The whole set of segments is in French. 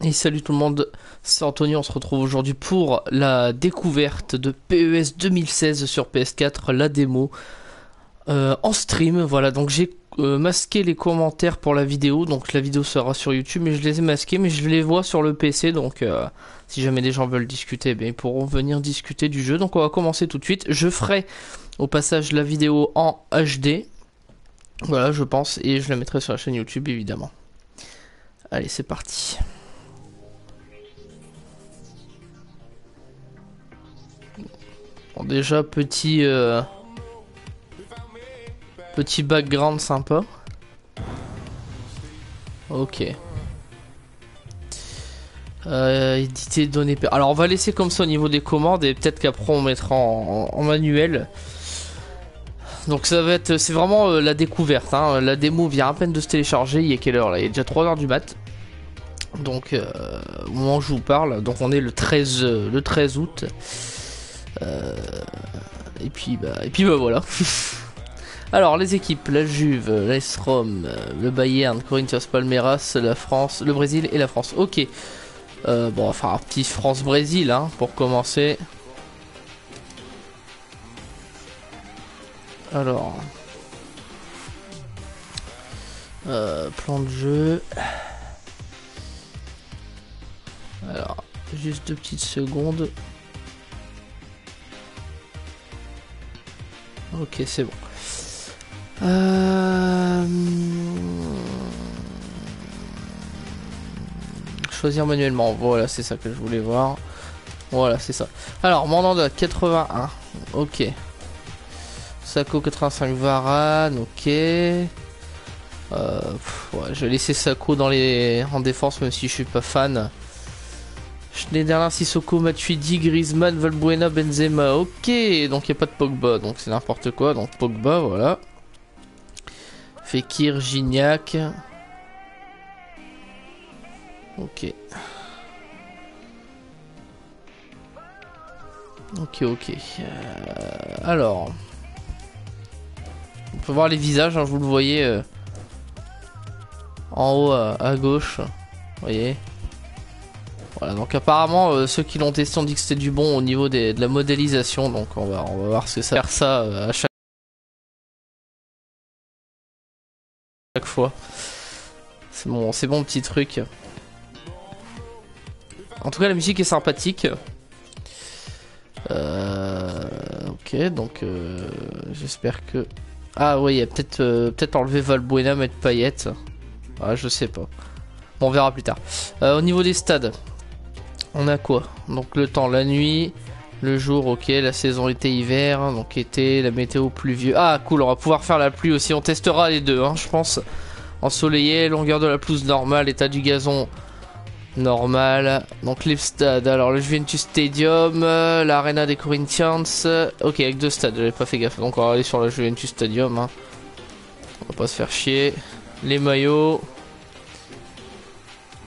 Et salut tout le monde, c'est Anthony, on se retrouve aujourd'hui pour la découverte de PES 2016 sur PS4, la démo en stream. Voilà, donc j'ai masqué les commentaires pour la vidéo, donc la vidéo sera sur YouTube, mais je les ai masqués, mais je les vois sur le PC, donc si jamais des gens veulent discuter, ben, ils pourront venir discuter du jeu. Donc on va commencer tout de suite. Je ferai au passage la vidéo en HD, voilà je pense, et je la mettrai sur la chaîne YouTube évidemment. Allez, c'est parti. Bon, déjà petit background sympa. Ok. Éditer données. Alors on va laisser comme ça au niveau des commandes et peut-être qu'après on mettra en manuel. Donc ça va être, c'est vraiment la découverte. Hein. La démo vient à peine de se télécharger. Il est quelle heure là? Il est déjà 3h du mat. Donc au moment où je vous parle, donc on est le 13 août. Et puis bah voilà. Alors les équipes, la Juve, l'AS Rome, le Bayern, Corinthians Palmeiras, la France, le Brésil et la France. Ok. Bon, enfin un petit France-Brésil hein, pour commencer. Alors, plan de jeu. Alors, juste 2 petites secondes. Ok, c'est bon. Choisir manuellement, voilà, c'est ça que je voulais voir. Voilà, c'est ça. Alors, Mandanda 81, ok. Sako 85, Varane, ok. Ouais, je vais laisser Sako en défense, même si je suis pas fan. Schneiderlin, Sissoko, Matuidi, Griezmann, Valbuena, Benzema, ok. Donc il n'y a pas de Pogba, donc c'est n'importe quoi. Donc Pogba, voilà. Fekir, Gignac. Ok. Ok. Alors. On peut voir les visages, hein, vous le voyez. En haut à gauche. Vous voyez. Voilà, donc apparemment ceux qui l'ont testé ont dit que c'était du bon au niveau de la modélisation. Donc on va voir ce que ça va faire ça à chaque fois. C'est bon petit truc. En tout cas la musique est sympathique. Ok, donc j'espère que... Ah oui, il y a peut-être enlever Valbuena, mettre Payet. Ah, je sais pas. Bon, on verra plus tard. Au niveau des stades, on a quoi? Donc le temps, la nuit, le jour, ok, la saison été-hiver, donc été, la météo pluvieux. Ah cool, on va pouvoir faire la pluie aussi, on testera les deux, hein, je pense. Ensoleillé, longueur de la pelouse normale, état du gazon normal. Donc les stades, alors le Juventus Stadium, l'Arena des Corinthians, ok avec 2 stades, j'avais pas fait gaffe, donc on va aller sur le Juventus Stadium, hein. On va pas se faire chier. Les maillots.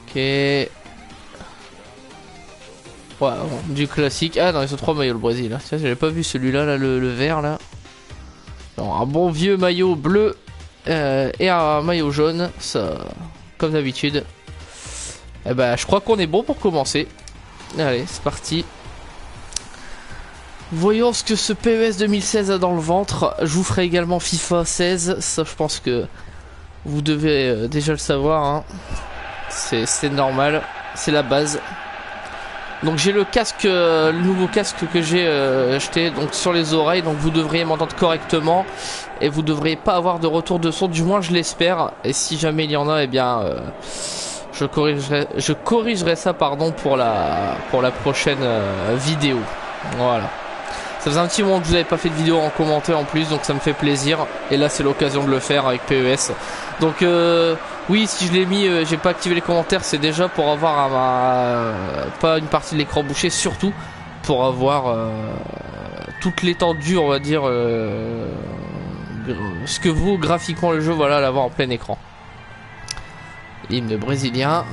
Ok. Ouais, bon, du classique. Ah non, ils ont 3 maillots le Brésil. Hein. Tiens, j'avais pas vu celui-là, là, le vert là. Non, un bon vieux maillot bleu et un maillot jaune, ça, comme d'habitude. Et bah, je crois qu'on est bon pour commencer. Allez, c'est parti. Voyons ce que ce PES 2016 a dans le ventre. Je vous ferai également FIFA 16. Ça, je pense que vous devez déjà le savoir. Hein. C'est normal. C'est la base. Donc j'ai le casque, le nouveau casque que j'ai acheté donc sur les oreilles. Donc vous devriez m'entendre correctement. Et vous devriez pas avoir de retour de son. Du moins je l'espère. Et si jamais il y en a, eh bien... je corrigerai ça pardon pour la prochaine vidéo. Voilà. Ça faisait un petit moment que vous n'avez pas fait de vidéo en commentaire en plus, donc ça me fait plaisir. Et là c'est l'occasion de le faire avec PES. Donc oui, si je l'ai mis, j'ai pas activé les commentaires, c'est déjà pour avoir pas une partie de l'écran bouché, surtout pour avoir toute l'étendue, on va dire, ce que vaut graphiquement le jeu, voilà, l'avoir en plein écran. Hymne brésilien.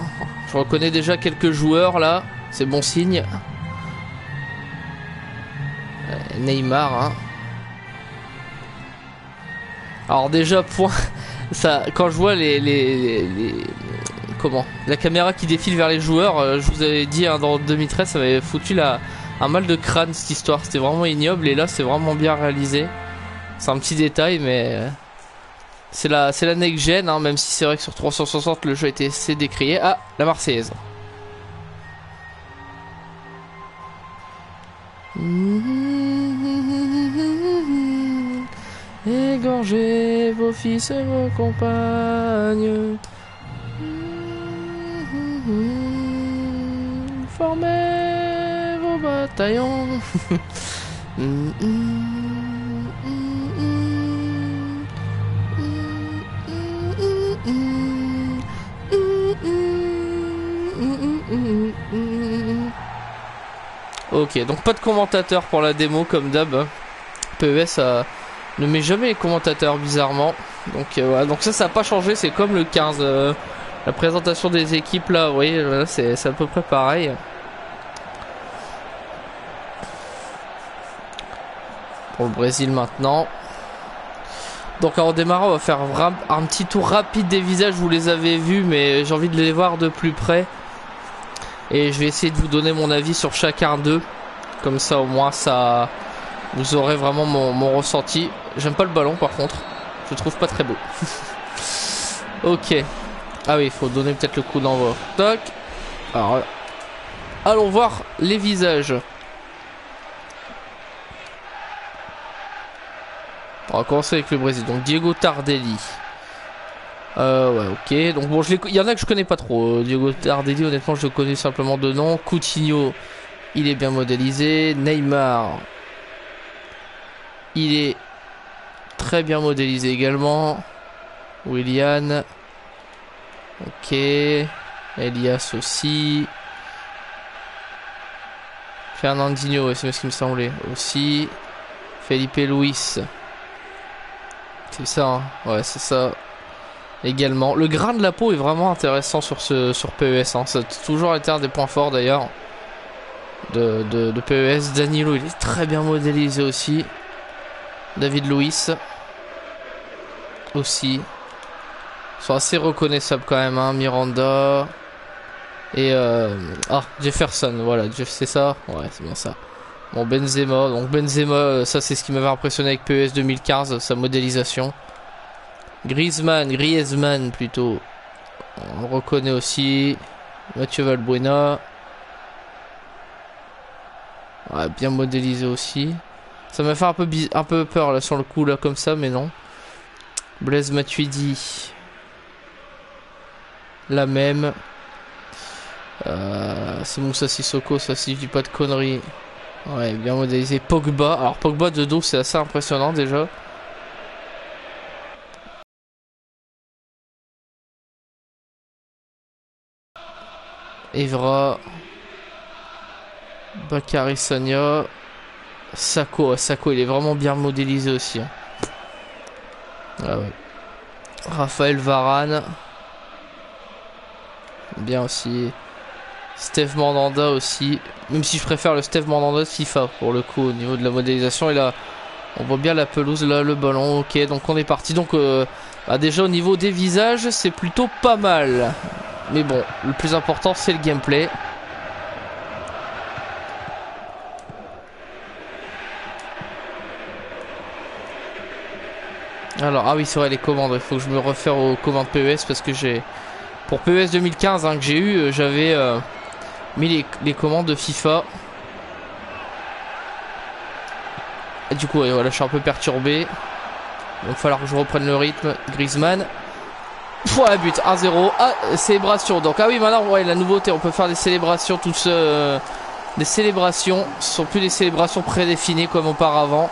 Je reconnais déjà quelques joueurs là. C'est bon signe. Neymar. Hein. Alors déjà point. Ça, quand je vois comment, la caméra qui défile vers les joueurs. Je vous avais dit hein, dans 2013, ça m'avait foutu un mal de crâne cette histoire. C'était vraiment ignoble et là c'est vraiment bien réalisé. C'est un petit détail mais c'est la next gen hein, même si c'est vrai que sur 360 le jeu a été assez décrié. Ah, la Marseillaise. Égorgez vos fils et vos compagnes. Formez vos bataillons. Ok, donc pas de commentateur pour la démo comme d'hab. PES ne met jamais les commentateurs bizarrement. Donc voilà, donc ça n'a pas changé, c'est comme le 15. La présentation des équipes là, vous voyez, là, c'est à peu près pareil. Pour le Brésil maintenant. Donc en démarrant, on va faire un petit tour rapide des visages. Vous les avez vus, mais j'ai envie de les voir de plus près. Et je vais essayer de vous donner mon avis sur chacun d'eux. Comme ça au moins ça, vous aurez vraiment mon ressenti. J'aime pas le ballon par contre. Je le trouve pas très beau. Ok. Ah oui, il faut donner peut-être le coup d'envoi. Toc. Alors, allons voir les visages. On va commencer avec le Brésil. Donc Diego Tardelli. Ouais, ok. Donc bon, il y en a que je connais pas trop. Diego Tardelli, honnêtement, je le connais simplement de nom. Coutinho, il est bien modélisé. Neymar, il est très bien modélisé également. Willian. Ok. Elias aussi. Fernandinho, c'est ce qui me semblait aussi. Felipe Luis. C'est ça, hein. Ouais, c'est ça. Également. Le grain de la peau est vraiment intéressant sur PES. Hein. Ça a toujours été un des points forts d'ailleurs de PES. Danilo, il est très bien modélisé aussi. David Luiz aussi. Ils sont assez reconnaissables quand même. Hein. Miranda. Et Jefferson. Voilà, Jeff, c'est ça. Ouais, c'est bien ça. Bon, Benzema. Donc Benzema, ça c'est ce qui m'avait impressionné avec PES 2015, sa modélisation. Griezmann plutôt. On reconnaît aussi. Mathieu Valbuena. Ouais, bien modélisé aussi. Ça m'a fait un peu peur là sur le coup là comme ça, mais non. Blaise Matuidi. La même. C'est Moussa Sissoko, ça si je dis pas de conneries. Ouais, bien modélisé. Pogba. Alors Pogba de dos c'est assez impressionnant déjà. Evra. Bakary Sagna. Sako il est vraiment bien modélisé aussi. Hein. Ah ouais. Raphaël Varane. Bien aussi. Steve Mandanda aussi. Même si je préfère le Steve Mandanda de FIFA pour le coup au niveau de la modélisation. Et là, on voit bien la pelouse, là, le ballon. Ok, donc on est parti. Donc déjà au niveau des visages, c'est plutôt pas mal. Mais bon, le plus important c'est le gameplay. Alors, ah oui, c'est vrai, les commandes. Il faut que je me réfère aux commandes PES parce que j'ai. Pour PES 2015 hein, que j'ai eu, j'avais mis les commandes de FIFA. Et du coup, ouais, voilà, je suis un peu perturbé. Donc, il va falloir que je reprenne le rythme. Griezmann. Pouah, but 1-0. Ah, célébration. Donc, ah oui, maintenant, ouais, la nouveauté, on peut faire des célébrations toutes. Des célébrations. Ce sont plus des célébrations prédéfinies comme auparavant.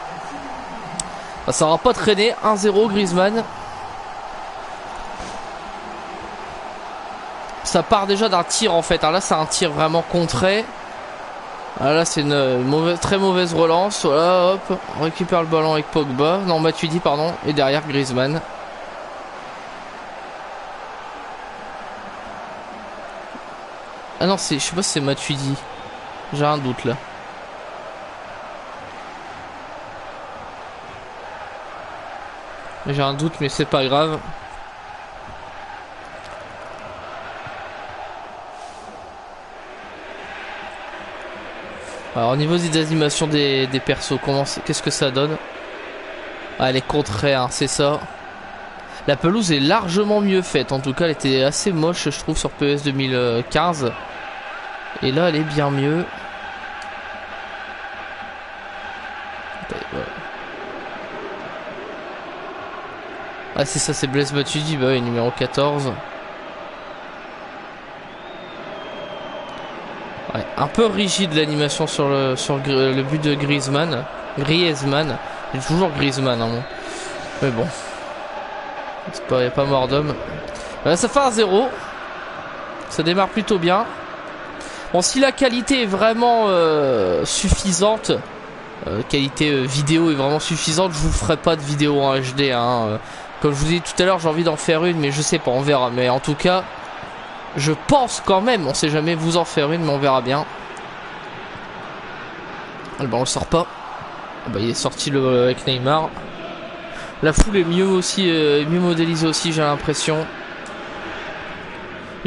Bah, ça n'aura pas traîné. 1-0 Griezmann. Ça part déjà d'un tir en fait. Alors là c'est un tir vraiment contré. Alors là c'est une très mauvaise relance. Voilà, hop. On récupère le ballon avec Pogba. Non, Matuidi pardon. Et derrière Griezmann. Ah non, je sais pas si c'est Matuidi. J'ai un doute là. J'ai un doute mais c'est pas grave. Alors au niveau des animations des persos, qu'est-ce que ça donne? Ah, elle est contrée, hein, c'est ça. La pelouse est largement mieux faite. En tout cas, elle était assez moche, je trouve, sur PES 2015. Et là, elle est bien mieux. Ah, c'est ça, c'est Blaise Matuidi, bah oui, numéro 14. Ouais, un peu rigide l'animation sur le but de Griezmann. Griezmann. Il est toujours Griezmann, hein, bon. Mais bon. Il n'y a pas mort d'homme. Ça fait un 0. Ça démarre plutôt bien. Bon, si la qualité est vraiment suffisante, qualité vidéo est vraiment suffisante, je vous ferai pas de vidéo en HD. Hein. Comme je vous ai dit tout à l'heure, j'ai envie d'en faire une, mais je sais pas, on verra. Mais en tout cas, je pense quand même, on sait jamais, vous en faire une, mais on verra bien. Le ballon ne sort pas. Bah, il est sorti avec Neymar. La foule est mieux aussi, mieux modélisée aussi, j'ai l'impression.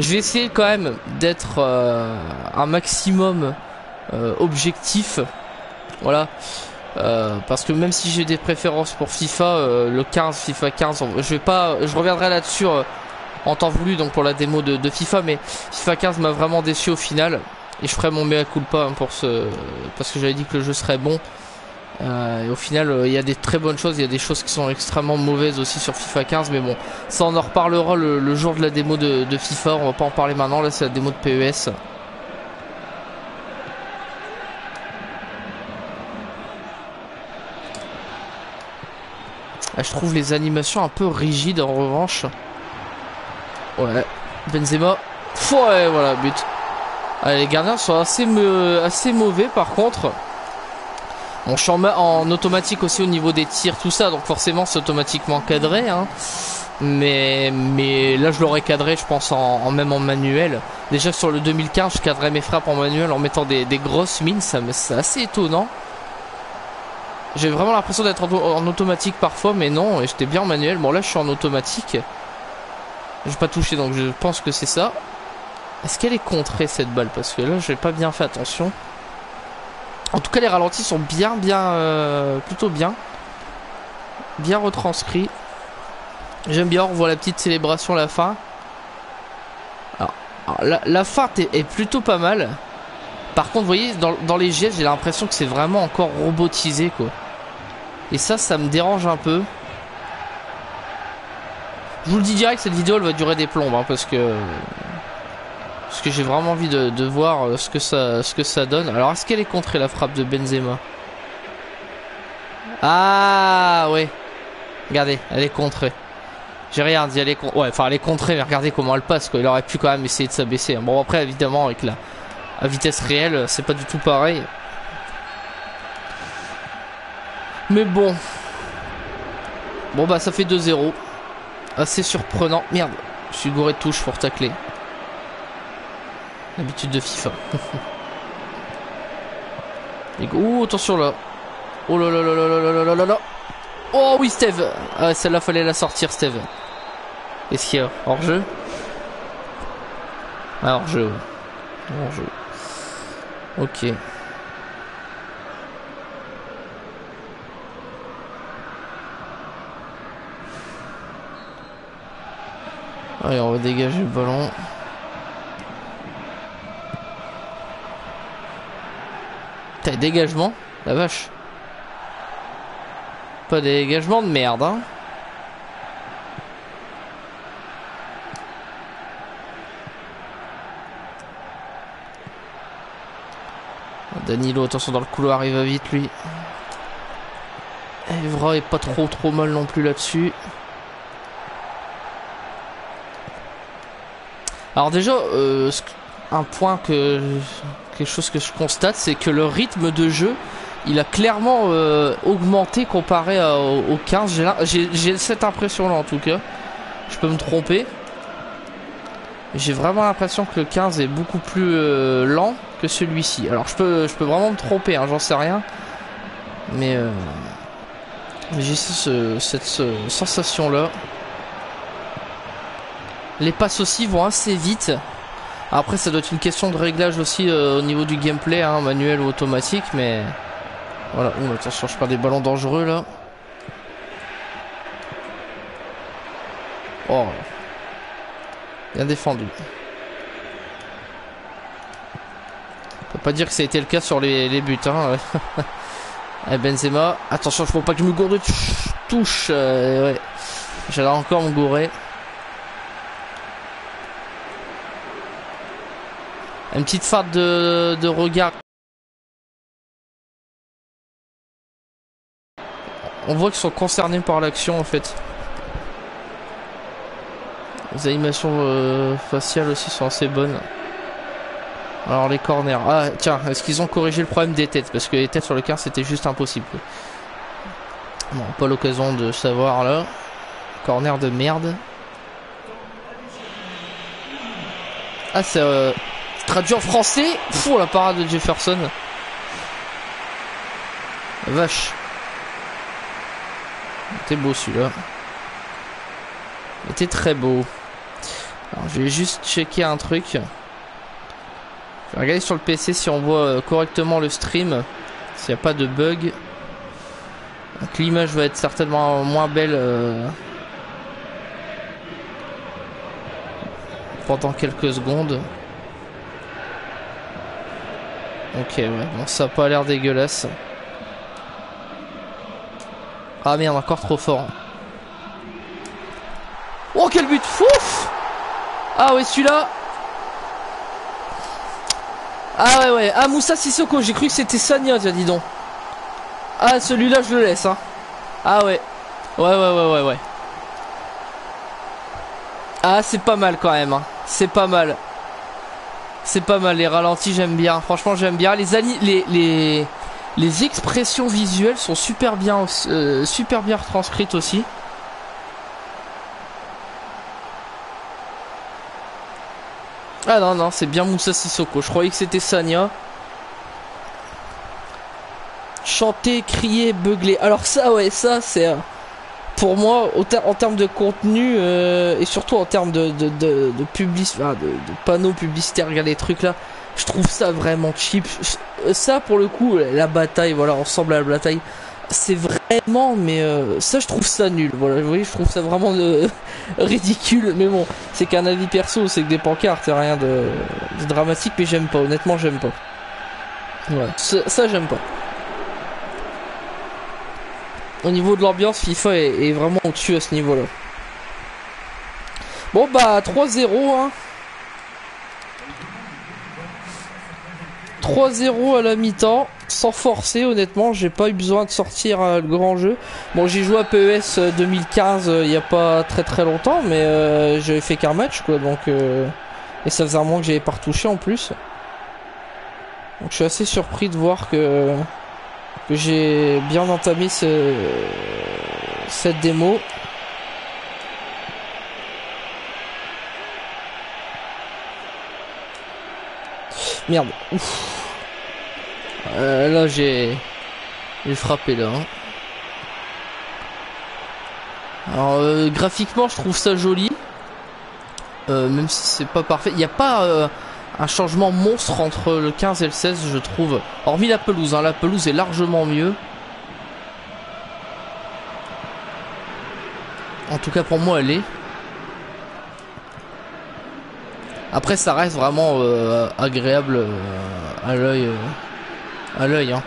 Je vais essayer quand même d'être un maximum objectif. Voilà. Parce que même si j'ai des préférences pour FIFA, le 15, FIFA 15, je reviendrai là-dessus en temps voulu, donc pour la démo de FIFA, mais FIFA 15 m'a vraiment déçu au final. Et je ferai mon mea culpa hein, parce que j'avais dit que le jeu serait bon. Et au final, il y a des très bonnes choses, il y a des choses qui sont extrêmement mauvaises aussi sur FIFA 15, mais bon, ça on en reparlera le jour de la démo de FIFA, on va pas en parler maintenant, là c'est la démo de PES. Là, je trouve les animations un peu rigides en revanche. Ouais, Benzema, ouais, voilà, but. Allez, les gardiens sont assez mauvais par contre. Bon, je suis en automatique aussi au niveau des tirs, tout ça, donc forcément c'est automatiquement cadré. Hein. Mais là je l'aurais cadré, je pense, même en manuel. Déjà sur le 2015, je cadrais mes frappes en manuel en mettant des grosses mines, c'est assez étonnant. J'ai vraiment l'impression d'être en automatique parfois, mais non, et j'étais bien en manuel. Bon, là je suis en automatique. Je vais pas toucher, donc je pense que c'est ça. Est-ce qu'elle est contrée cette balle? Parce que là j'ai pas bien fait attention. En tout cas, les ralentis sont plutôt bien retranscrits. J'aime bien, on voit la petite célébration à la fin. Alors la fin est plutôt pas mal. Par contre, vous voyez, dans les gestes, j'ai l'impression que c'est vraiment encore robotisé, quoi. Et ça me dérange un peu. Je vous le dis direct, cette vidéo, elle va durer des plombes, hein, parce que j'ai vraiment envie de voir ce que ça donne. Alors, est-ce qu'elle est contrée, la frappe de Benzema? Ah, ouais. Regardez, elle est contrée. J'ai rien dit, elle est contrée, mais regardez comment elle passe, quoi. Il aurait pu quand même essayer de s'abaisser. Bon, après, évidemment, avec la vitesse réelle, c'est pas du tout pareil. Mais bon. Bon, bah, ça fait 2-0. Assez surprenant. Merde, je suis gouré de touches pour tacler. L'habitude de FIFA. Oh, attention là. Oh là là là là là là là là là. Oh oui, Steve. Ah, celle-là, fallait la sortir, Steve. Qu'est-ce qu'il y a? Hors-jeu? Ah, hors-jeu, ouais. Hors-jeu. Ok. Allez, on va dégager le ballon. T'as dégagement? La vache. Pas des dégagements de merde, hein. Danilo, attention dans le couloir, il va vite lui. Evra est pas trop mal non plus là-dessus. Alors déjà, un point quelque chose que je constate, c'est que le rythme de jeu, il a clairement augmenté comparé au 15. J'ai cette impression là en tout cas. Je peux me tromper. J'ai vraiment l'impression que le 15 est beaucoup plus lent que celui-ci. Alors je peux vraiment me tromper, hein, j'en sais rien. Mais j'ai cette sensation là. Les passes aussi vont assez vite. Après ça doit être une question de réglage aussi au niveau du gameplay, hein, manuel ou automatique, mais voilà. Ouh, attention, je perds des ballons dangereux là. Oh, bien défendu. On peut pas dire que ça a été le cas sur les buts, hein. Et Benzema, attention, je faut pas que je me gourde de touche. Ouais. J'allais encore me gourer. Une petite farte de regard. On voit qu'ils sont concernés par l'action en fait. Les animations faciales aussi sont assez bonnes. Alors les corners. Ah tiens, est-ce qu'ils ont corrigé le problème des têtes? Parce que les têtes sur le quart c'était juste impossible. Bon, pas l'occasion de savoir là. Corner de merde. Ah c'est traduit en français. Fou la parade de Jefferson. Vache. C'était beau celui-là. C'était très beau. Alors je vais juste checker un truc. Je vais regarder sur le PC si on voit correctement le stream. S'il n'y a pas de bug. Donc l'image va être certainement moins belle pendant quelques secondes. Ok ouais, bon ça a pas l'air dégueulasse. Ah merde, encore trop fort. Oh quel but! Ouf! Ah ouais celui-là. Ah ouais ouais. Ah Moussa Sissoko, j'ai cru que c'était Sagna, tiens dis donc. Ah celui-là je le laisse hein. Ah ouais. Ouais. Ah c'est pas mal quand même hein. C'est pas mal. C'est pas mal, les ralentis j'aime bien. Franchement j'aime bien. Les expressions visuelles sont super bien retranscrites aussi. Ah non, c'est bien Moussa Sissoko. Je croyais que c'était Sagna. Chanter, crier, beugler. Alors ça, ouais, ça c'est... pour moi, en termes de contenu et surtout en termes de panneaux publicitaires, regardez les trucs là. Je trouve ça vraiment cheap. Ça, pour le coup, la bataille, voilà, on ressemble à la bataille. C'est vraiment, mais ça, je trouve ça nul. Voilà, vous voyez, je trouve ça vraiment ridicule. Mais bon, c'est qu'un avis perso, c'est que des pancartes, c'est rien de dramatique, mais j'aime pas. Honnêtement, j'aime pas. Ouais, ça j'aime pas. Au niveau de l'ambiance, FIFA est vraiment au-dessus à ce niveau-là. Bon, bah, 3-0, hein. 3-0 à la mi-temps, sans forcer honnêtement, j'ai pas eu besoin de sortir le grand jeu. Bon j'ai joué à PES 2015 il y a pas très longtemps, mais j'avais fait qu'un match quoi, donc et ça faisait un mois que j'avais pas retouché en plus. Donc je suis assez surpris de voir que j'ai bien entamé cette démo. Merde, ouf. Là j'ai frappé là. Hein. Alors graphiquement je trouve ça joli. Même si c'est pas parfait. Il n'y a pas un changement monstre entre le 15 et le 16 je trouve. Hormis la pelouse, hein. La pelouse est largement mieux. En tout cas pour moi elle est. Après ça reste vraiment agréable à l'œil. Hein.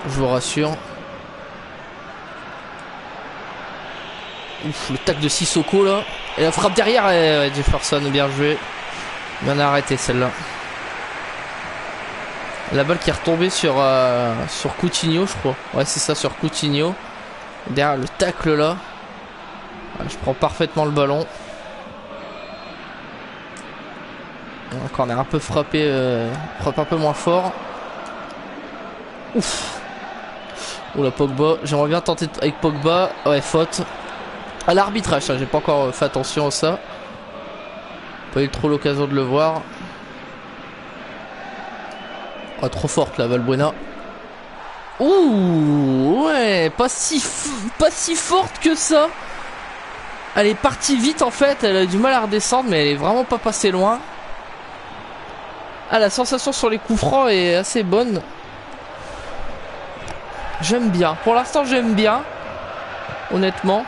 Je vous rassure. Ouf, le tac de Sissoko là. Et la frappe derrière, Jefferson, bien joué. Bien arrêté celle-là. La balle qui est retombée sur Coutinho, je crois. Ouais, c'est ça, sur Coutinho. Derrière le tacle là. Ouais, je prends parfaitement le ballon. Encore on est un peu frappé, frappe un peu moins fort. Ouf. Oula Pogba, j'aimerais bien tenter avec Pogba. Ouais, faute. À l'arbitrage, j'ai pas encore fait attention à ça. Pas eu trop l'occasion de le voir. Oh, trop forte la Valbuena. Ouh, ouais, pas si forte que ça. Elle est partie vite en fait, elle a eu du mal à redescendre, mais elle est vraiment pas passée loin. Ah, la sensation sur les coups francs est assez bonne. J'aime bien. Pour l'instant, j'aime bien. Honnêtement.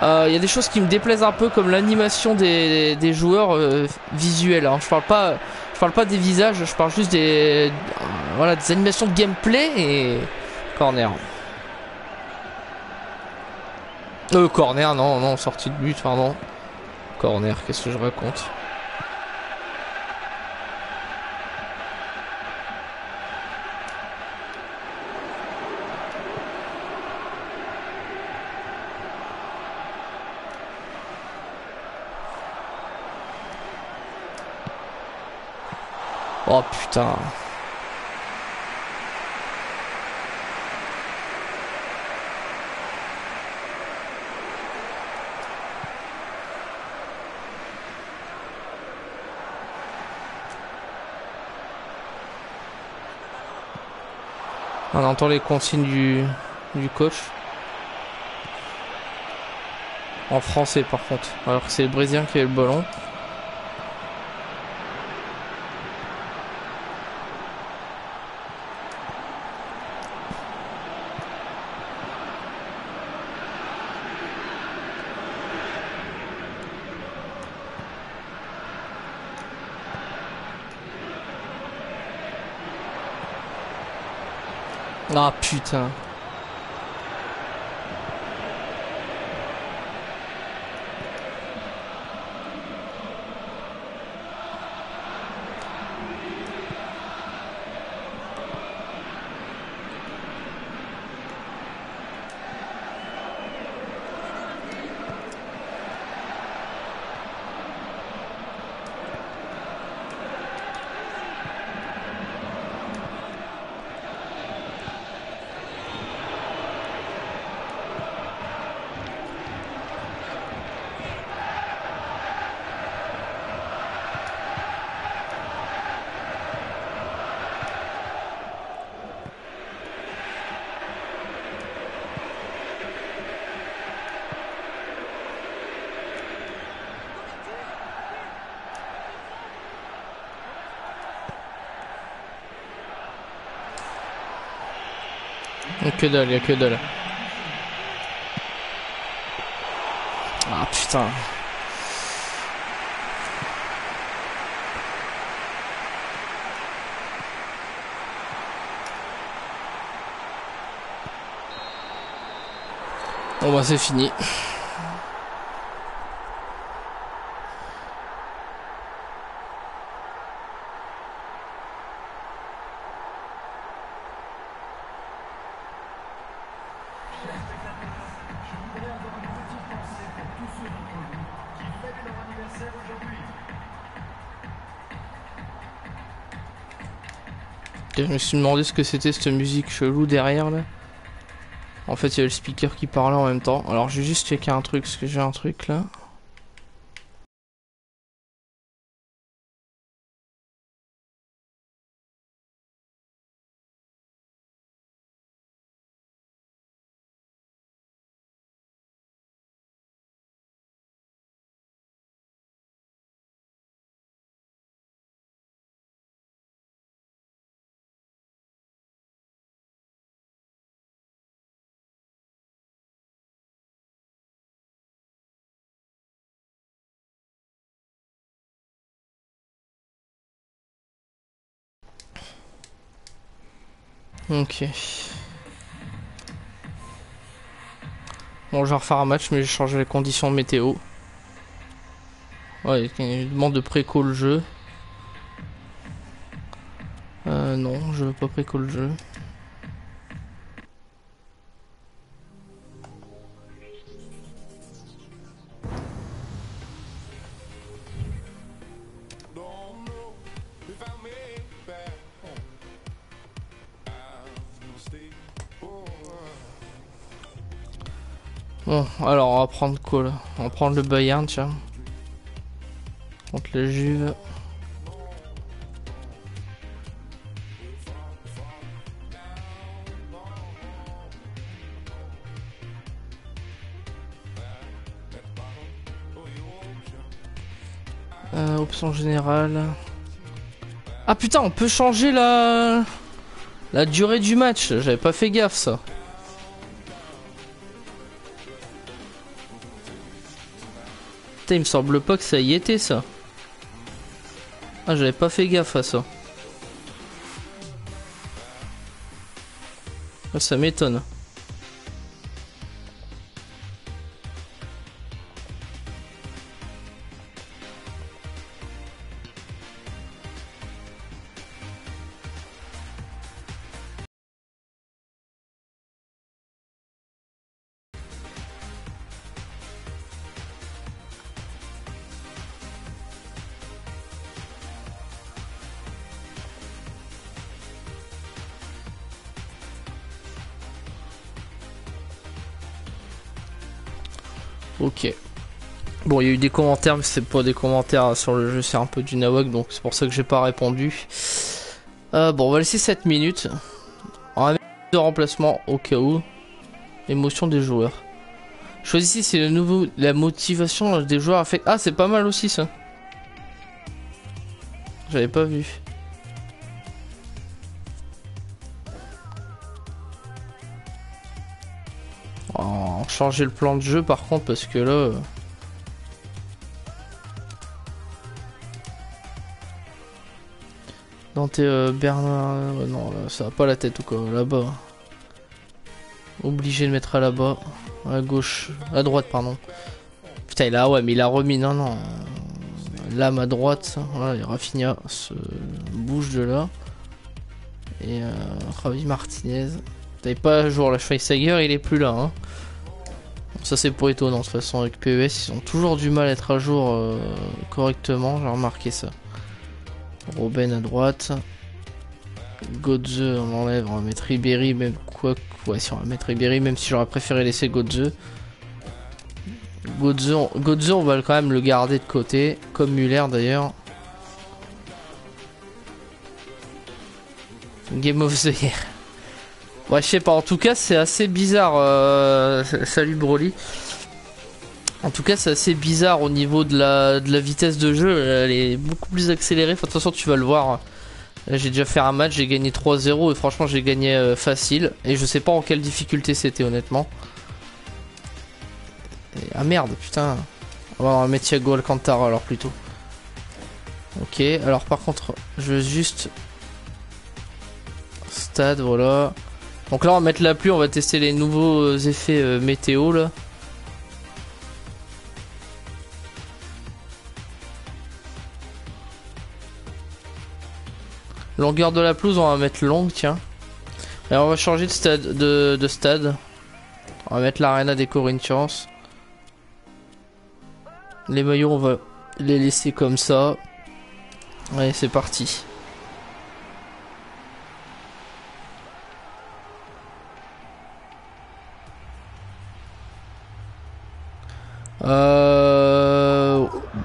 Il y a des choses qui me déplaisent un peu, comme l'animation des joueurs visuels. Hein. Je parle pas des visages, je parle juste voilà, des animations de gameplay et corner. Corner, non, non, sortie de but, pardon. Corner, qu'est-ce que je raconte? Oh putain. On entend les consignes du coach. En français par contre. Alors que c'est le Brésilien qui avait le ballon. Ah putain. Que dalle, y'a que dalle. Ah putain. Bon bah c'est fini. Je me suis demandé ce que c'était cette musique chelou derrière là. En fait il y avait le speaker qui parlait en même temps. Alors je vais juste checker un truc parce que j'ai un truc là. Ok. Bon je vais refaire un match mais j'ai changé les conditions de météo. Ouais, il demande de préco le jeu. Non, je veux pas préco le jeu. Bon, alors on va prendre quoi là? On va prendre le Bayern, tiens. Contre la Juve. Option générale. Ah putain, on peut changer la durée du match. J'avais pas fait gaffe ça. Putain, il me semble pas que ça y était ça. Ah, j'avais pas fait gaffe à ça. Ah, ça m'étonne. Ok. Bon, il y a eu des commentaires, mais c'est pas des commentaires sur le jeu, c'est un peu du nawak, donc c'est pour ça que j'ai pas répondu. Bon, on va laisser 7 minutes. On va mettre de remplacement au cas où. Émotion des joueurs. Choisissez si le nouveau, la motivation des joueurs affecte. Ah, c'est pas mal aussi ça. J'avais pas vu. Oh, changer le plan de jeu par contre parce que là. Dante Bernard. Non, là, ça va pas la tête ou quoi. Là-bas. Obligé de mettre à là-bas. À gauche. À droite, pardon. Putain, il a. Ouais, mais il a remis. Non, non. Lame à droite. Voilà, et Rafinha se bouge de là. Et Javi Martinez. T'avais pas à jour la Schweinsteiger, il est plus là. Hein. Ça, c'est pas étonnant. De toute façon, avec PES, ils ont toujours du mal à être à jour correctement. J'ai remarqué ça. Robben à droite. Godze, on enlève. On va mettre Ribéry, même quoi. Ouais, si on va mettre Ribéry, même si j'aurais préféré laisser Godze. Godze, on va quand même le garder de côté. Comme Muller d'ailleurs. Game of the Year. Ouais, je sais pas, en tout cas c'est assez bizarre. Salut Broly. En tout cas c'est assez bizarre au niveau de la vitesse de jeu. Elle est beaucoup plus accélérée. Enfin, de toute façon tu vas le voir. J'ai déjà fait un match, j'ai gagné 3-0 et franchement j'ai gagné facile. Et je sais pas en quelle difficulté c'était honnêtement. Ah merde, putain. On va mettre Thiago Alcantara alors plutôt. Ok, alors par contre je veux juste... Stade, voilà. Donc là on va mettre la pluie, on va tester les nouveaux effets météo là. Longueur de la pelouse, on va mettre longue, tiens. Et on va changer de stade. On va mettre l'Arena des Corinthians. Les maillots, on va les laisser comme ça. Allez, c'est parti.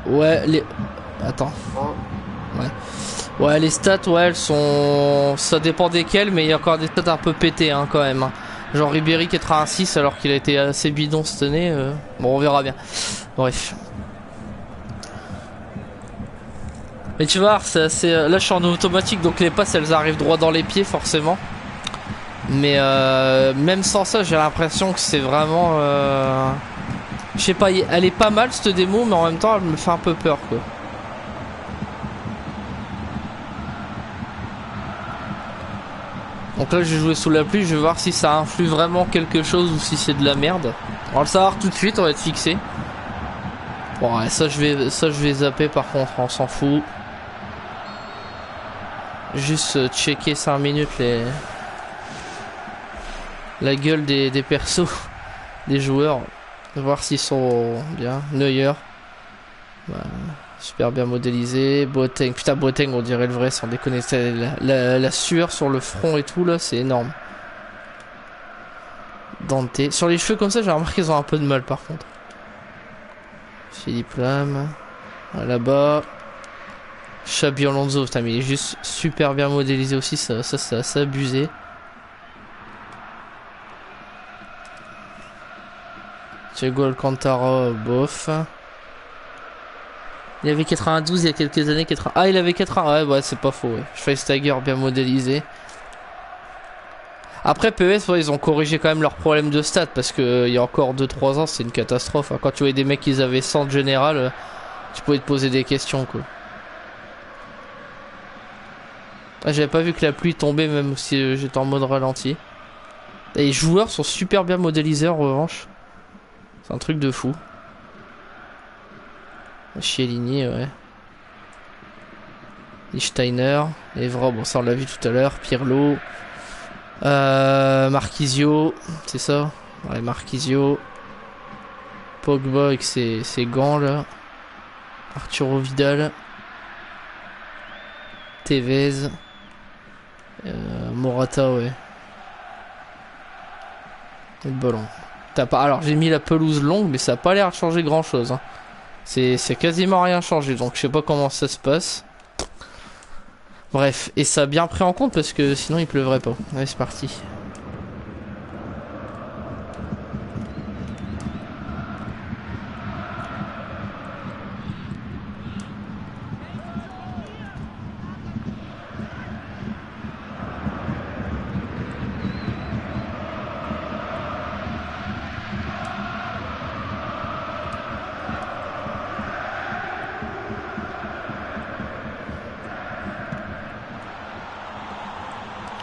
Ouais, les... Attends. Ouais. Ouais, les stats, ouais, elles sont... Ça dépend desquelles, mais il y a encore des stats un peu pétées, hein, quand même. Hein. Genre Ribéry qui est à un 6 alors qu'il a été assez bidon cette année. Bon, on verra bien. Bref. Mais tu vois, c'est assez... Là, je suis en automatique, donc les passes, elles arrivent droit dans les pieds, forcément. Mais même sans ça, j'ai l'impression que c'est vraiment... Je sais pas, elle est pas mal cette démo, mais en même temps elle me fait un peu peur quoi. Donc là j'ai joué sous la pluie, je vais voir si ça influe vraiment quelque chose ou si c'est de la merde. On va le savoir tout de suite, on va être fixé. Bon ouais, ça je vais zapper par contre, on s'en fout. Juste checker 5 minutes la gueule des persos, des joueurs. Voir s'ils sont bien. Neuer. Bah, super bien modélisé. Boateng. Putain, Boateng, on dirait le vrai sans déconner. La sueur sur le front et tout, là, c'est énorme. Dante. Sur les cheveux comme ça, j'ai remarqué qu'ils ont un peu de mal par contre. Philippe Lam. Là-bas. Xabi Alonso. Putain, mais il est juste super bien modélisé aussi. Ça c'est assez abusé. Thiago Alcantara, bof. Il avait 92 il y a quelques années. 80... Ah, il avait 80. Ouais, c'est pas faux. Ouais. Schweinsteiger bien modélisé. Après, PES, ouais, ils ont corrigé quand même leurs problèmes de stats. Parce que il y a encore 2-3 ans, c'est une catastrophe. Quand tu voyais des mecs qui avaient 100 de général, tu pouvais te poser des questions, quoi. Ah, j'avais pas vu que la pluie tombait, même si j'étais en mode ralenti. Et les joueurs sont super bien modélisés en revanche. C'est un truc de fou. Chiellini, ouais. Steiner, Evra, bon ça on l'a vu tout à l'heure. Pirlo. Marquisio, c'est ça? Ouais, Marquisio. Pogba avec ses gants là. Arturo Vidal. Tevez. Morata, ouais. Et le ballon. Alors j'ai mis la pelouse longue, mais ça a pas l'air de changer grand chose. Hein. C'est quasiment rien changé, donc je sais pas comment ça se passe. Bref, et ça a bien pris en compte parce que sinon il pleuvrait pas. Allez, c'est parti.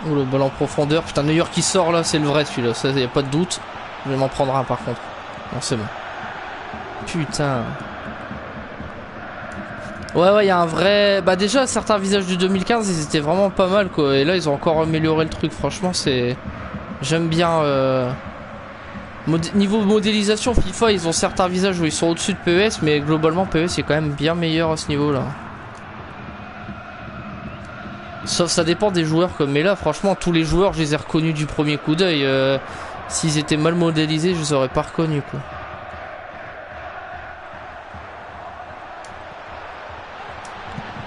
Oh, le ballon en profondeur. Putain, New York qui sort là, c'est le vrai celui-là. Ça, y a pas de doute. Je vais m'en prendre un par contre. Non, c'est bon. Putain. Ouais, il y a un vrai... Bah déjà, certains visages du 2015, ils étaient vraiment pas mal, quoi. Et là, ils ont encore amélioré le truc. Franchement, c'est... J'aime bien... Niveau modélisation, FIFA, ils ont certains visages où ils sont au-dessus de PES, mais globalement, PES est quand même bien meilleur à ce niveau-là. Sauf ça dépend des joueurs, comme mais là franchement tous les joueurs je les ai reconnus du premier coup d'œil. S'ils étaient mal modélisés, je les aurais pas reconnus, quoi.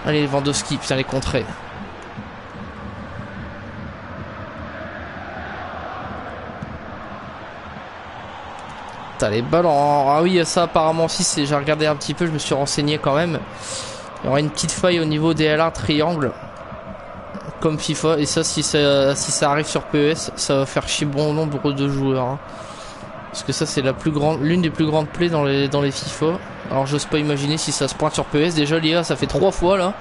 Allez, Lewandowski, putain les contrées. Putain les ballons. Ah oui, ça apparemment si j'ai regardé un petit peu, je me suis renseigné quand même. Il y aura une petite faille au niveau des L1 triangle. Comme FIFA, et ça si ça arrive sur PES, ça va faire chier bon nombre de joueurs. Hein. Parce que ça c'est l'une des plus grandes plaies dans les FIFA. Alors j'ose pas imaginer si ça se pointe sur PES. Déjà l'IA ça fait 3 fois là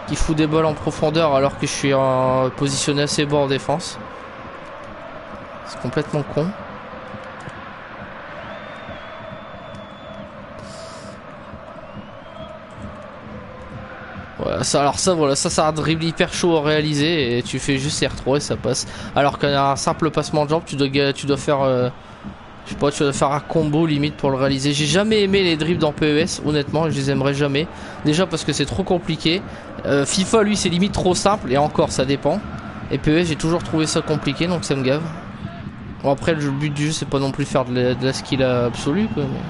qu'il fout des balles en profondeur alors que je suis positionné assez bas en défense. C'est complètement con. Ouais, voilà, ça a un dribble hyper chaud à réaliser et tu fais juste R3 et ça passe. Alors qu'un simple passement de jambe, tu dois faire, je sais pas, tu dois faire un combo limite pour le réaliser. J'ai jamais aimé les dribbles dans PES, honnêtement, je les aimerais jamais. Déjà parce que c'est trop compliqué. FIFA, lui, c'est limite trop simple et encore, ça dépend. Et PES, j'ai toujours trouvé ça compliqué, donc ça me gave. Bon, après, le but du jeu, c'est pas non plus faire de la skill absolue, quoi. Mais...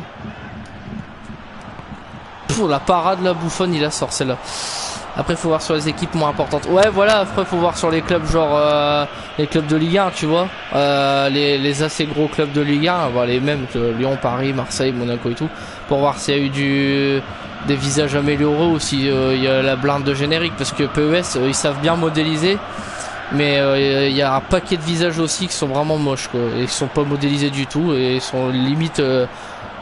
la parade, la bouffonne, il la sort celle-là. Après faut voir sur les équipes moins importantes. Ouais voilà, après faut voir sur les clubs genre les clubs de Ligue 1, tu vois. Les assez gros clubs de Ligue 1, bah, les mêmes Lyon, Paris, Marseille, Monaco et tout. Pour voir s'il y a eu des visages améliorés ou s'il y a la blinde de générique. Parce que PES, ils savent bien modéliser. Mais il y a un paquet de visages aussi qui sont vraiment moches, quoi. Et qui sont pas modélisés du tout. Et ils sont limite...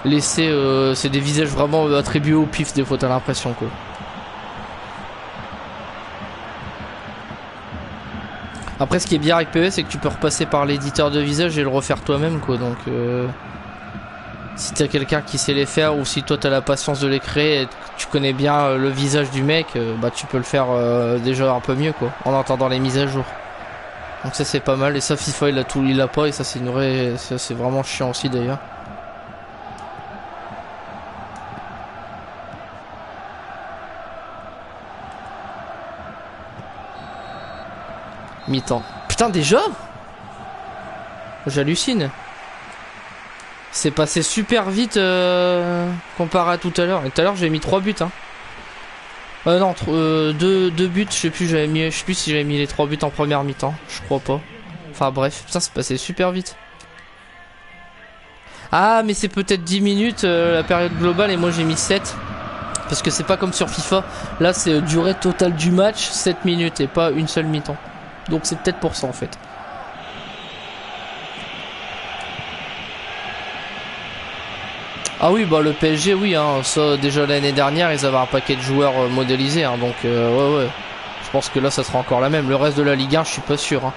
laisser c'est des visages vraiment attribués au pif des fois, t'as l'impression, quoi. Après ce qui est bien avec PES c'est que tu peux repasser par l'éditeur de visage et le refaire toi-même, quoi. Donc si t'as quelqu'un qui sait les faire ou si toi t'as la patience de les créer et que tu connais bien le visage du mec, bah tu peux le faire déjà un peu mieux, quoi, en attendant les mises à jour. Donc ça c'est pas mal. Et ça FIFA il l'a pas, et ça c'est une vraie... ça c'est vraiment chiant aussi d'ailleurs. Mi-temps. Putain déjà. J'hallucine. C'est passé super vite comparé à tout à l'heure. Et tout à l'heure j'ai mis 3 buts, hein. Non, 2 buts, je sais plus si j'avais mis les 3 buts en première mi-temps. Je crois pas. Enfin bref, putain c'est passé super vite. Ah mais c'est peut-être 10 minutes la période globale et moi j'ai mis 7. Parce que c'est pas comme sur FIFA. Là, c'est durée totale du match, 7 minutes et pas une seule mi-temps. Donc c'est peut-être pour ça en fait. Ah oui, bah le PSG, oui, hein, ça déjà l'année dernière, ils avaient un paquet de joueurs modélisés, hein, donc ouais, ouais. Je pense que là, ça sera encore la même. Le reste de la Ligue 1, je suis pas sûr. Hein.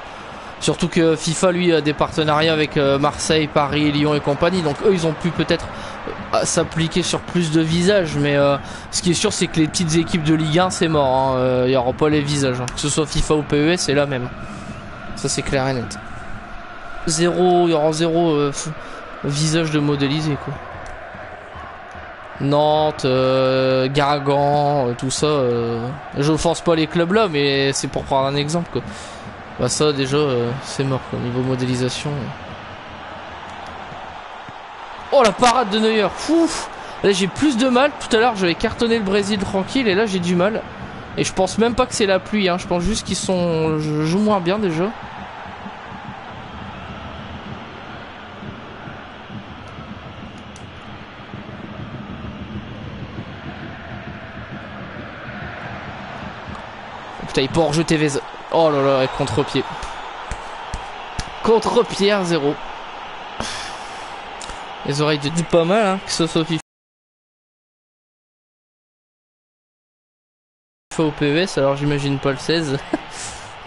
Surtout que FIFA, lui, a des partenariats avec Marseille, Paris, Lyon et compagnie, donc eux, ils ont pu peut-être s'appliquer sur plus de visages, mais ce qui est sûr, c'est que les petites équipes de Ligue 1, c'est mort. Il n'y aura pas les visages, hein. Que ce soit FIFA ou PES, c'est la même. Ça, c'est clair et net. Il y aura zéro visage de modélisé, quoi. Nantes, Guingamp, tout ça. Je offense pas les clubs là, mais c'est pour prendre un exemple, quoi. Bah ça déjà, c'est mort, quoi, niveau modélisation. Oh la parade de Neuer. Ouf. Là j'ai plus de mal. Tout à l'heure j'avais cartonné le Brésil tranquille et là j'ai du mal. Et je pense même pas que c'est la pluie, hein. Je pense juste qu'ils jouent moins bien déjà. Putain, il peut en rejeter Vez. Oh là là, contre-pied. Contre-pied, 0. Les oreilles de pas mal, hein, que ce soit FIFA au PES, alors j'imagine pas le 16.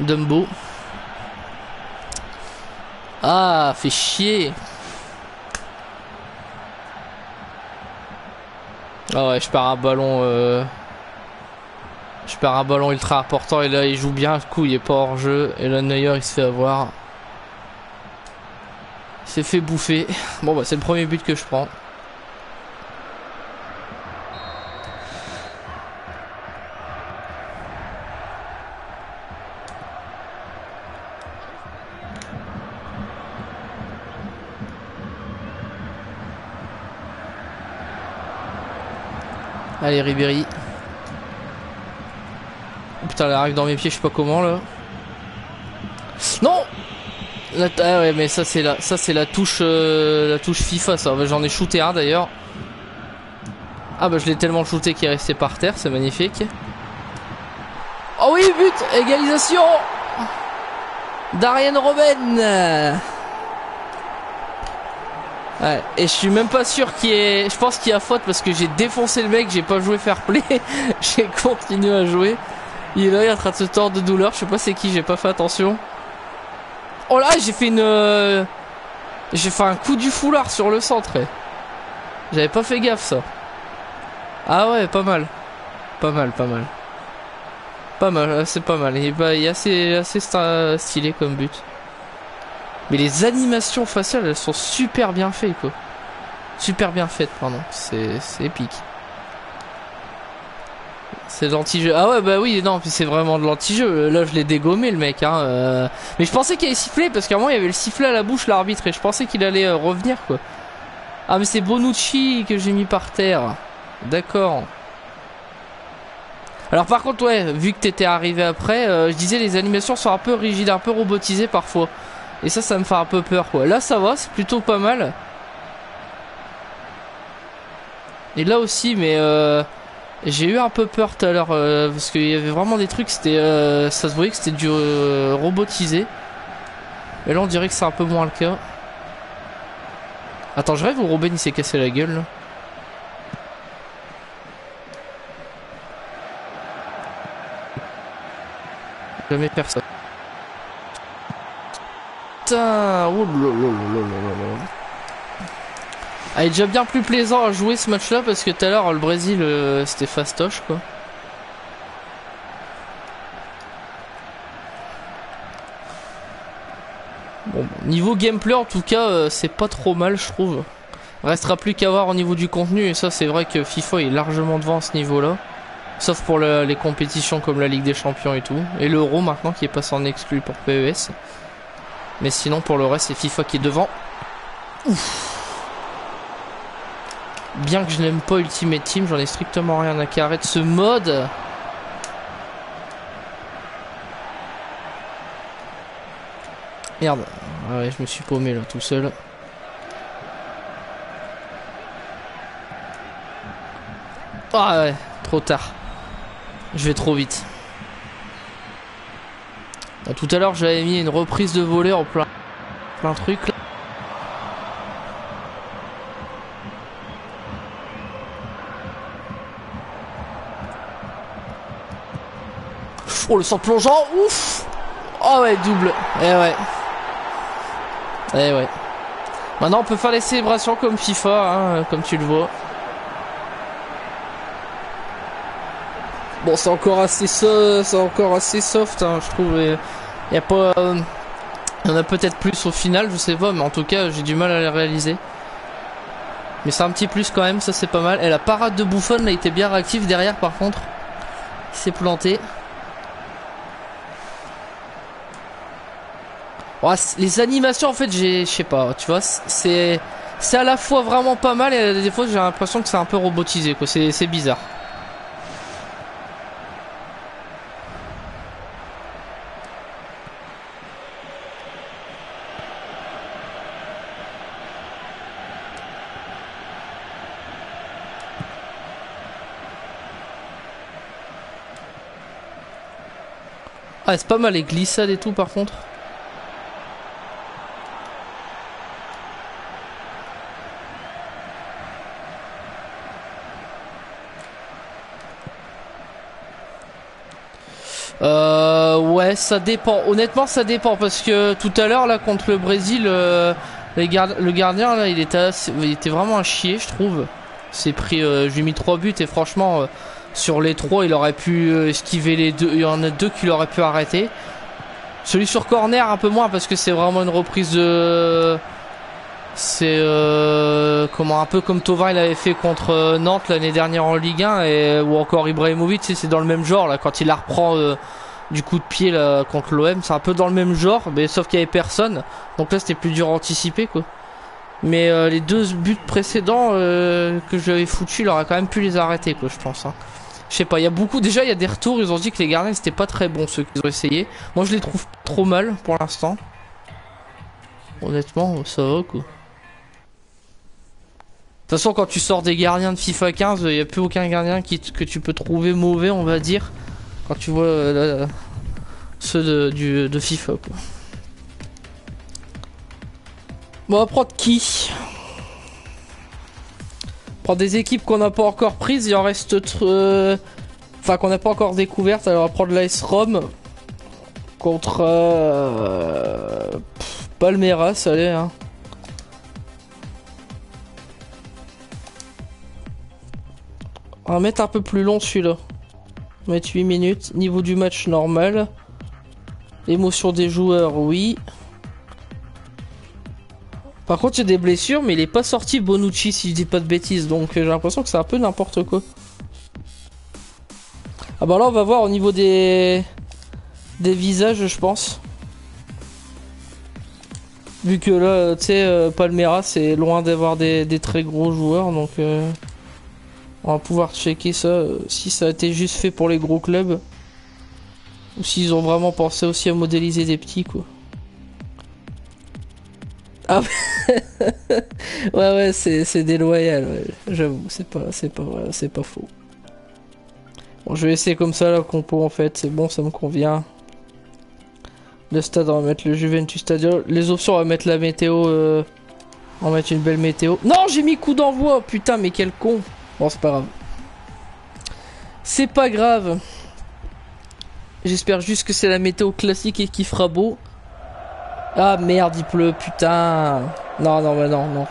Dumbo. Ah, fait chier. Ah ouais, je perds un ballon. Je perds un ballon ultra important et là il joue bien. Du coup, il est pas hors jeu. Et là, Neuer il se fait avoir. Il s'est fait bouffer. Bon, bah, c'est le premier but que je prends. Allez, Ribéry. Putain, elle arrive dans mes pieds, je sais pas comment là. Non. Ah ouais, mais ça c'est la touche FIFA, ça. J'en ai shooté un d'ailleurs. Ah bah je l'ai tellement shooté qu'il est resté par terre, c'est magnifique. Oh oui, but, égalisation d'Arjen Robben. Ouais, et je suis même pas sûr qu'il y ait... Je pense qu'il y a faute parce que j'ai défoncé le mec, j'ai pas joué fair play. J'ai continué à jouer. Il est là, il est en train de se tordre de douleur, je sais pas c'est qui, j'ai pas fait attention. Oh là, j'ai fait une... J'ai fait un coup du foulard sur le centre. J'avais pas fait gaffe ça. Ah ouais, pas mal. Pas mal, pas mal. Pas mal, c'est pas mal. Il est assez stylé comme but. Mais les animations faciales, elles sont super bien faites, quoi. Super bien faites, pardon. C'est épique. C'est de l'anti-jeu. Ah ouais, bah oui, non, puis c'est vraiment de l'anti-jeu. Là, je l'ai dégommé, le mec, hein. Mais je pensais qu'il allait siffler, parce qu'à un moment, il y avait le sifflet à la bouche, l'arbitre, et je pensais qu'il allait revenir, quoi. Ah, mais c'est Bonucci que j'ai mis par terre. D'accord. Alors par contre, ouais, vu que t'étais arrivé après, je disais les animations sont un peu rigides, un peu robotisées parfois. Et ça me fait un peu peur, quoi. Là, ça va, c'est plutôt pas mal. Et là aussi, mais j'ai eu un peu peur tout à l'heure, parce qu'il y avait vraiment des trucs, c'était, ça se voyait que c'était du robotisé. Et là, on dirait que c'est un peu moins le cas. Attends, je rêve où Robben il s'est cassé la gueule, là. Jamais faire ça. Putain, oh là là là là là. Ah, il est déjà bien plus plaisant à jouer ce match-là parce que tout à l'heure le Brésil c'était fastoche, quoi. Bon, niveau gameplay en tout cas, c'est pas trop mal, je trouve. Restera plus qu'à voir au niveau du contenu, et ça c'est vrai que FIFA est largement devant à ce niveau-là. Sauf pour les compétitions comme la Ligue des Champions et tout. Et l'Euro maintenant qui est passé en exclu pour PES. Mais sinon pour le reste c'est FIFA qui est devant. Ouf. Bien que je n'aime pas Ultimate Team, j'en ai strictement rien à carrer de ce mode. Merde. Ah ouais, je me suis paumé là tout seul. Ah ouais. Trop tard. Je vais trop vite. Tout à l'heure j'avais mis une reprise de volée en plein truc là. Oh le centre plongeant, ouf. Oh ouais, double. Eh ouais. Eh ouais. Maintenant on peut faire les célébrations comme FIFA, hein, comme tu le vois. Bon, c'est encore assez soft, hein, je trouve. Y a pas, y en a peut-être plus au final, je sais pas, mais en tout cas, j'ai du mal à les réaliser. Mais c'est un petit plus quand même, ça c'est pas mal. Et la parade de Buffon, là, il était bien réactif derrière, par contre. Il s'est planté. Ouais, les animations, en fait, je sais pas, tu vois, c'est à la fois vraiment pas mal et des fois j'ai l'impression que c'est un peu robotisé, quoi. C'est bizarre. Ah, c'est pas mal les glissades et tout, par contre. Ouais, ça dépend. Honnêtement, ça dépend parce que tout à l'heure là contre le Brésil, le gardien là, il était vraiment un chier, je trouve. C'est pris, je lui ai mis 3 buts et franchement, sur les 3, il aurait pu esquiver les 2. Il y en a 2 qu'il aurait pu arrêter. Celui sur corner un peu moins parce que c'est vraiment une reprise de. C'est comment un peu comme Tovar il avait fait contre Nantes l'année dernière en Ligue 1 ou encore Ibrahimovic, c'est dans le même genre là quand il la reprend du coup de pied là contre l'OM, c'est un peu dans le même genre mais sauf qu'il y avait personne. Donc là c'était plus dur à anticiper quoi. Mais les 2 buts précédents que j'avais foutu, il aurait quand même pu les arrêter quoi, je pense hein. Je sais pas, il y a il y a des retours, ils ont dit que les gardiens c'était pas très bons ceux qu'ils ont essayé. Moi je les trouve trop mal pour l'instant. Honnêtement, ça va quoi. De toute façon, quand tu sors des gardiens de FIFA 15, il n'y a plus aucun gardien que tu peux trouver mauvais, on va dire. Quand tu vois ceux de FIFA, quoi. Bon, on va prendre qui? Prendre des équipes qu'on n'a pas encore prises, il en reste... Enfin, qu'on n'a pas encore découvertes. Alors, on va prendre l'AS Rome contre... Palmeiras, allez, hein. On va mettre un peu plus long celui-là. On va mettre 8 minutes. Niveau du match normal. L'émotion des joueurs, oui. Par contre, il y a des blessures, mais il est pas sorti Bonucci si je dis pas de bêtises. Donc j'ai l'impression que c'est un peu n'importe quoi. Ah bah là, on va voir au niveau des visages, je pense. Vu que là, tu sais, Palmeiras, c'est loin d'avoir des très gros joueurs. Donc... on va pouvoir checker ça, si ça a été juste fait pour les gros clubs. Ou s'ils ont vraiment pensé aussi à modéliser des petits, quoi. Ah ouais, c'est déloyal, ouais. J'avoue, c'est pas vrai, c'est pas faux. Bon, je vais essayer comme ça la compo, en fait, c'est bon, ça me convient. Le stade, on va mettre le Juventus Stadium. Les options, on va mettre la météo, on va mettre une belle météo. Non, j'ai mis coup d'envoi, putain, mais quel con. Bon, c'est pas grave. C'est pas grave. J'espère juste que c'est la météo classique et qu'il fera beau. Ah merde, il pleut, putain. Non, non.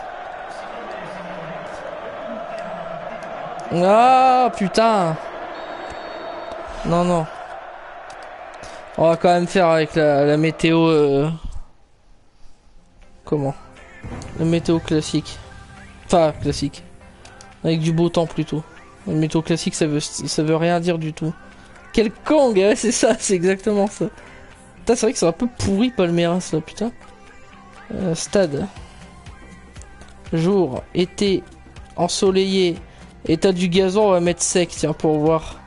Ah putain. Non. On va quand même faire avec la météo... Comment? La météo classique. Enfin, classique. Avec du beau temps plutôt. La météo classique ça veut rien dire du tout. Quel con, ouais, c'est ça, c'est exactement ça. Putain, c'est vrai que c'est un peu pourri Palmeiras là, putain. Stade. Jour, été, ensoleillé. État du gazon, on va mettre sec, tiens, pour voir.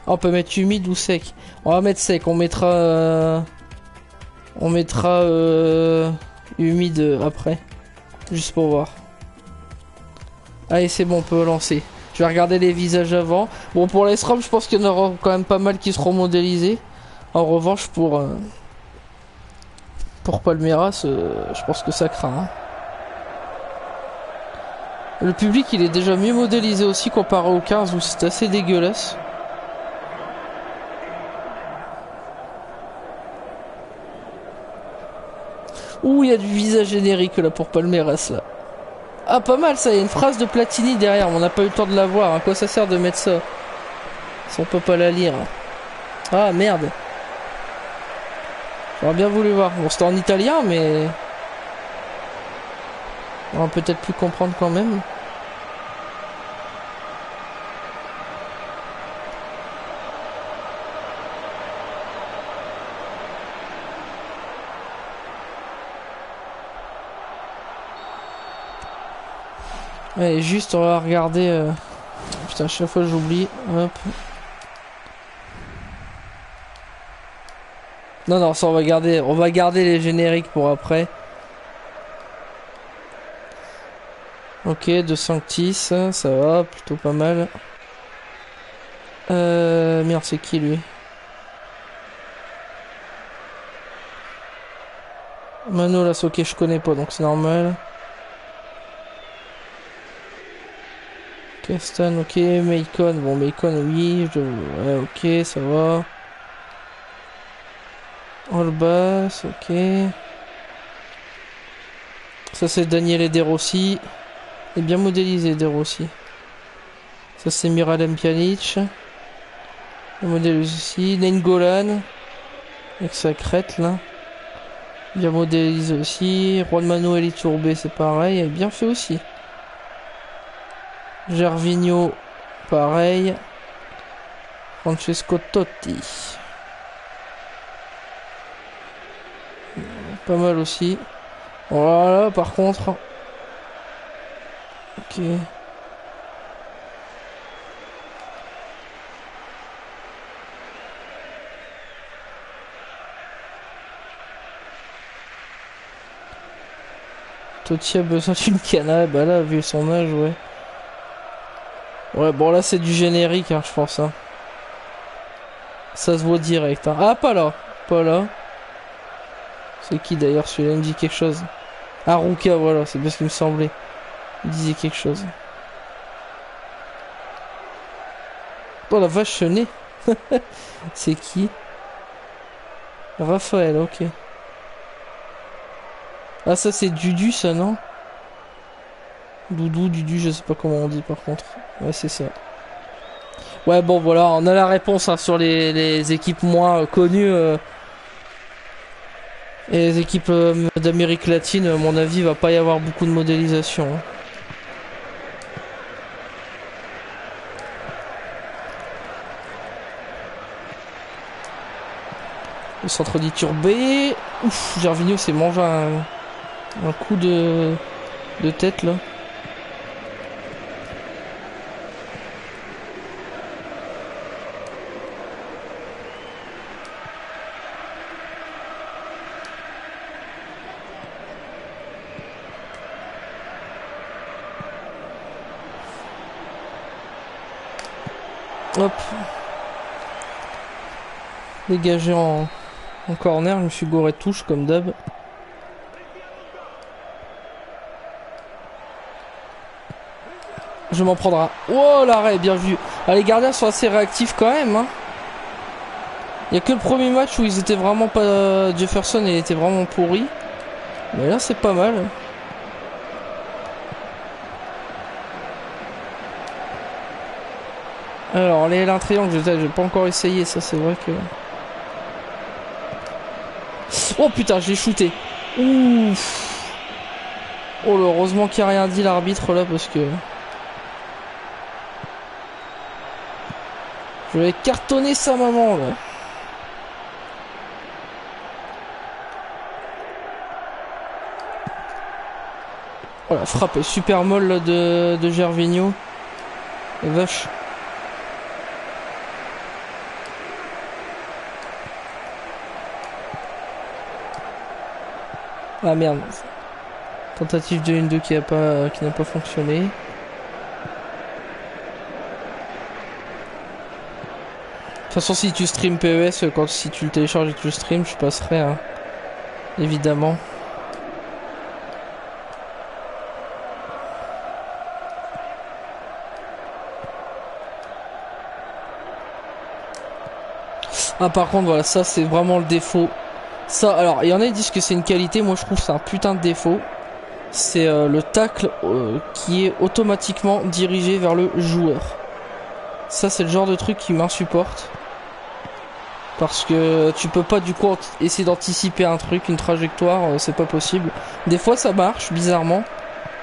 Ah, on peut mettre humide ou sec. On va mettre sec, on mettra humide après. Juste pour voir. Allez, c'est bon, on peut lancer. Je vais regarder les visages avant. Bon, pour les SROM, je pense qu'il y en aura quand même pas mal qui seront modélisés. En revanche, pour Palmeiras, je pense que ça craint. Hein. Le public, il est déjà mieux modélisé aussi comparé au 15 où c'est assez dégueulasse. Ouh, il y a du visage générique là pour Palmeiras là. Ah, pas mal ça, il y a une phrase de Platini derrière, mais on n'a pas eu le temps de la voir. À quoi ça sert de mettre ça si on peut pas la lire? Ah merde. J'aurais bien voulu voir. Bon, c'était en italien, mais on va peut-être plus comprendre quand même. Allez, juste on va regarder. Putain, à chaque fois j'oublie. Hop. Non, non, ça on va garder les génériques pour après. Ok, De Sanctis, ça va, plutôt pas mal. Merde, c'est qui lui? Manolas, ok, je connais pas, donc c'est normal. Castan, ok, Macon, bon, Macon, oui, ouais, ok, ça va. Olbas, ok. Ça c'est Daniele De Rossi. Il est bien modélisé De Rossi. Ça c'est Miralem Pjanic. Le modèle aussi. Nainggolan. Avec sa crête là. Bien modélisé aussi. Juan Manuel Iturbe c'est pareil. Il est bien fait aussi. Gervinho pareil. Francesco Totti. Pas mal aussi. Voilà, par contre. Ok. Totti a besoin d'une canne. Bah là, vu son âge, ouais. Ouais, bon là c'est du générique, hein, je pense. Hein. Ça se voit direct. Hein. Ah, pas là. Pas là. C'est qui d'ailleurs celui-là? Il me dit quelque chose. Ah, Ruka, voilà, c'est bien ce qu'il me semblait. Il disait quelque chose. Oh la vache, nez. C'est qui? Raphaël, ok. Ah, ça c'est Dudu, ça, non? Doudou, Dudu, je sais pas comment on dit par contre. Ouais, c'est ça. Ouais, bon, voilà, on a la réponse hein, sur les équipes moins connues. Et les équipes d'Amérique latine, à mon avis, il va pas y avoir beaucoup de modélisation. Hein. Le centre d'Iturbé. Ouf, Gervinho s'est mangé un coup de tête là. Hop. Dégagé en corner, je me suis gouré de touche comme d'hab. Je m'en prendrai. Oh l'arrêt, bien vu. Ah, les gardiens sont assez réactifs quand même. Hein. Il n'y a que le premier match où ils étaient vraiment pas... Jefferson il était vraiment pourri. Mais là c'est pas mal. Alors les un triangle, j'ai pas encore essayé ça, c'est vrai que... Oh putain, je l'ai shooté. Ouf. Oh heureusement qu'il n'y a rien dit l'arbitre là parce que... Je vais cartonner sa maman là. Oh la frappe est super molle là, de Gervinho. La vache. Ah merde. Tentative de 1-2 qui n'a pas fonctionné. façon, si tu stream PES, si tu le télécharges et que tu le stream, je passerai, hein, évidemment. Ah, par contre, voilà, ça c'est vraiment le défaut. Ça, alors, il y en a qui disent que c'est une qualité, moi je trouve que c'est un putain de défaut. C'est le tacle qui est automatiquement dirigé vers le joueur. Ça, c'est le genre de truc qui m'insupporte. Parce que tu peux pas du coup essayer d'anticiper un truc, une trajectoire, c'est pas possible. Des fois ça marche, bizarrement.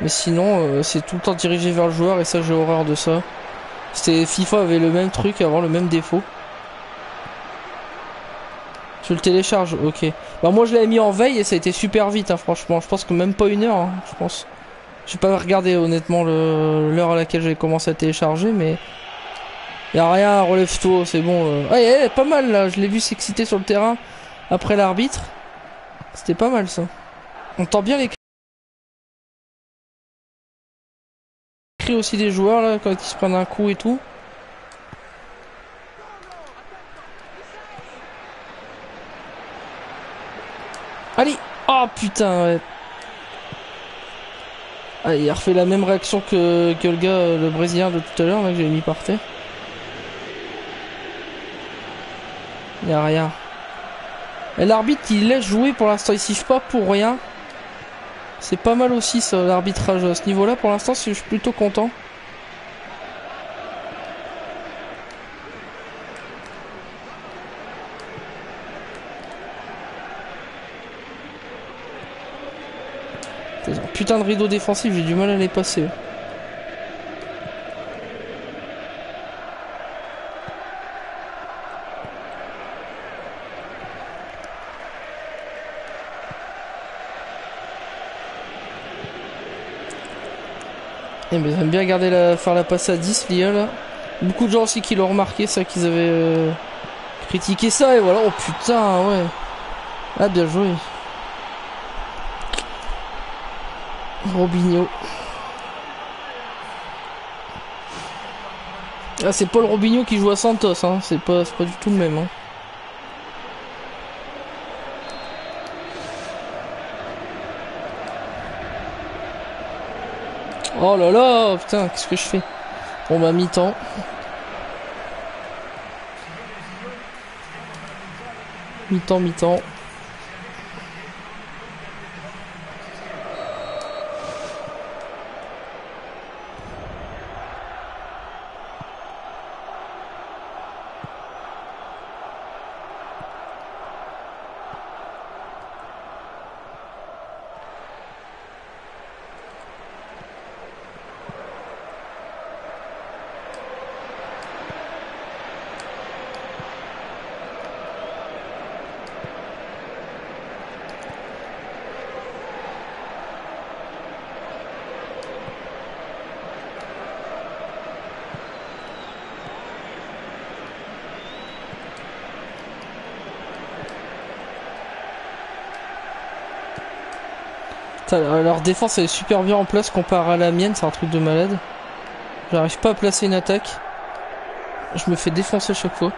Mais sinon, c'est tout le temps dirigé vers le joueur et ça, j'ai horreur de ça. FIFA avait le même truc avant, le même défaut. Je le télécharge, ok. Bah moi je l'avais mis en veille et ça a été super vite, hein, franchement. Je pense que même pas une heure, hein, je pense. J'ai pas regardé honnêtement l'heure à laquelle j'ai commencé à télécharger, mais... Y'a rien, relève-toi, c'est bon. Ouais, pas mal là, je l'ai vu s'exciter sur le terrain après l'arbitre. C'était pas mal ça. On entend bien les cris aussi des joueurs là, quand ils se prennent un coup et tout. Allez! Oh putain, ouais. Ah, il a refait la même réaction que le gars, le brésilien de tout à l'heure, là, que j'ai mis par terre. Y'a rien. Et l'arbitre, il laisse jouer pour l'instant, il siffle pas pour rien. C'est pas mal aussi, ça, l'arbitrage à ce niveau-là. Pour l'instant, je suis plutôt content. Putain de rideau défensif, j'ai du mal à les passer. Eh ben, j'aime bien faire la passe à 10, l'IA là. Beaucoup de gens aussi qui l'ont remarqué, ça, qu'ils avaient critiqué ça, et voilà. Oh putain, ouais. Ah, bien joué. Robinho. Ah, c'est Paul Robinho qui joue à Santos, hein. C'est pas du tout le même, hein. Oh là là, putain, qu'est-ce que je fais? Bon bah mi-temps. Mi-temps. Leur défense elle est super bien en place comparé à la mienne, c'est un truc de malade. J'arrive pas à placer une attaque. Je me fais défoncer à chaque fois.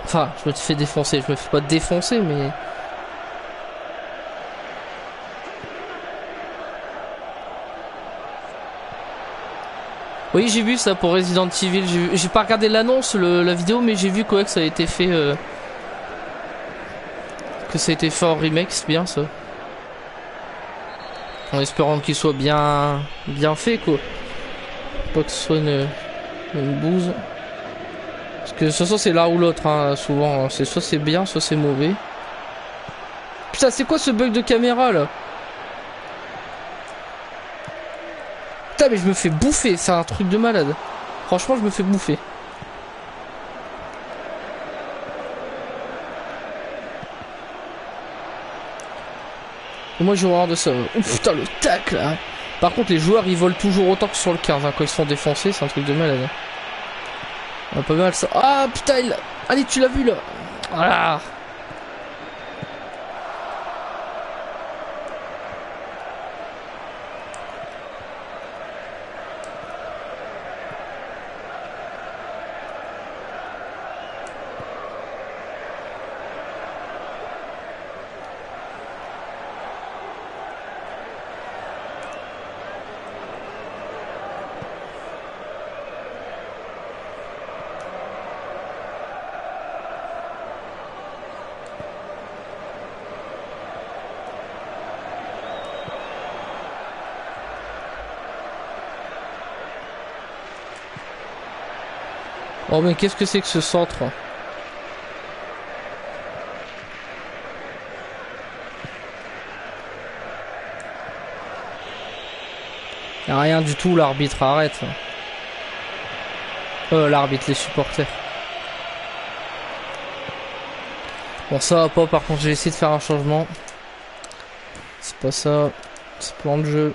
Enfin, je me fais défoncer, je me fais pas défoncer, mais... Oui, j'ai vu ça pour Resident Evil. J'ai pas regardé l'annonce, la vidéo, mais j'ai vu quoi que ça a été fait... Que ça a été fait en remake, c'est bien ça. En espérant qu'il soit bien fait, quoi. Pas que ce soit une bouse. Parce que de toute façon c'est l'un ou l'autre, hein, souvent. C'est soit c'est bien, soit c'est mauvais. Putain, c'est quoi ce bug de caméra là? Putain, mais je me fais bouffer, c'est un truc de malade. Franchement, je me fais bouffer. Et moi j'ai horreur de ça. Oh putain, le tac là. Par contre, les joueurs ils volent toujours autant que sur le 15, hein. Quand ils se font défoncer, c'est un truc de malade, hein. Ah, pas mal ça. Ah putain, allez, tu l'as vu là. Voilà. Oh mais qu'est-ce que c'est que ce centre? Y'a rien du tout, l'arbitre, arrête. L'arbitre, les supporters. Bon, ça va pas, par contre, j'ai essayé de faire un changement. C'est pas ça. C'est plan de jeu.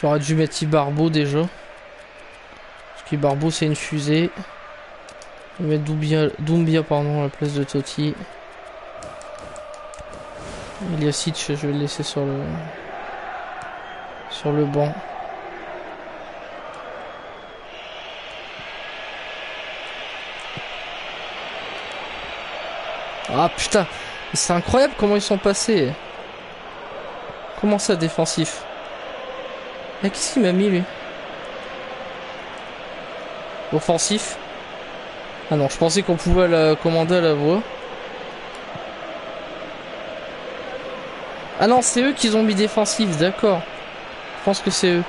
J'aurais dû mettre Ibarbo déjà. Parce qu'Ibarbo, c'est une fusée. Je vais mettre Doumbia pardon, à la place de Totti. Iliasic, je vais le laisser sur le banc. Ah putain, c'est incroyable comment ils sont passés. Comment ça défensif? Qu'est-ce qu'il m'a mis lui? Offensif? Ah non, je pensais qu'on pouvait la commander à la voix. Ah non, c'est eux qui ont mis défensif, d'accord. Je pense que c'est eux.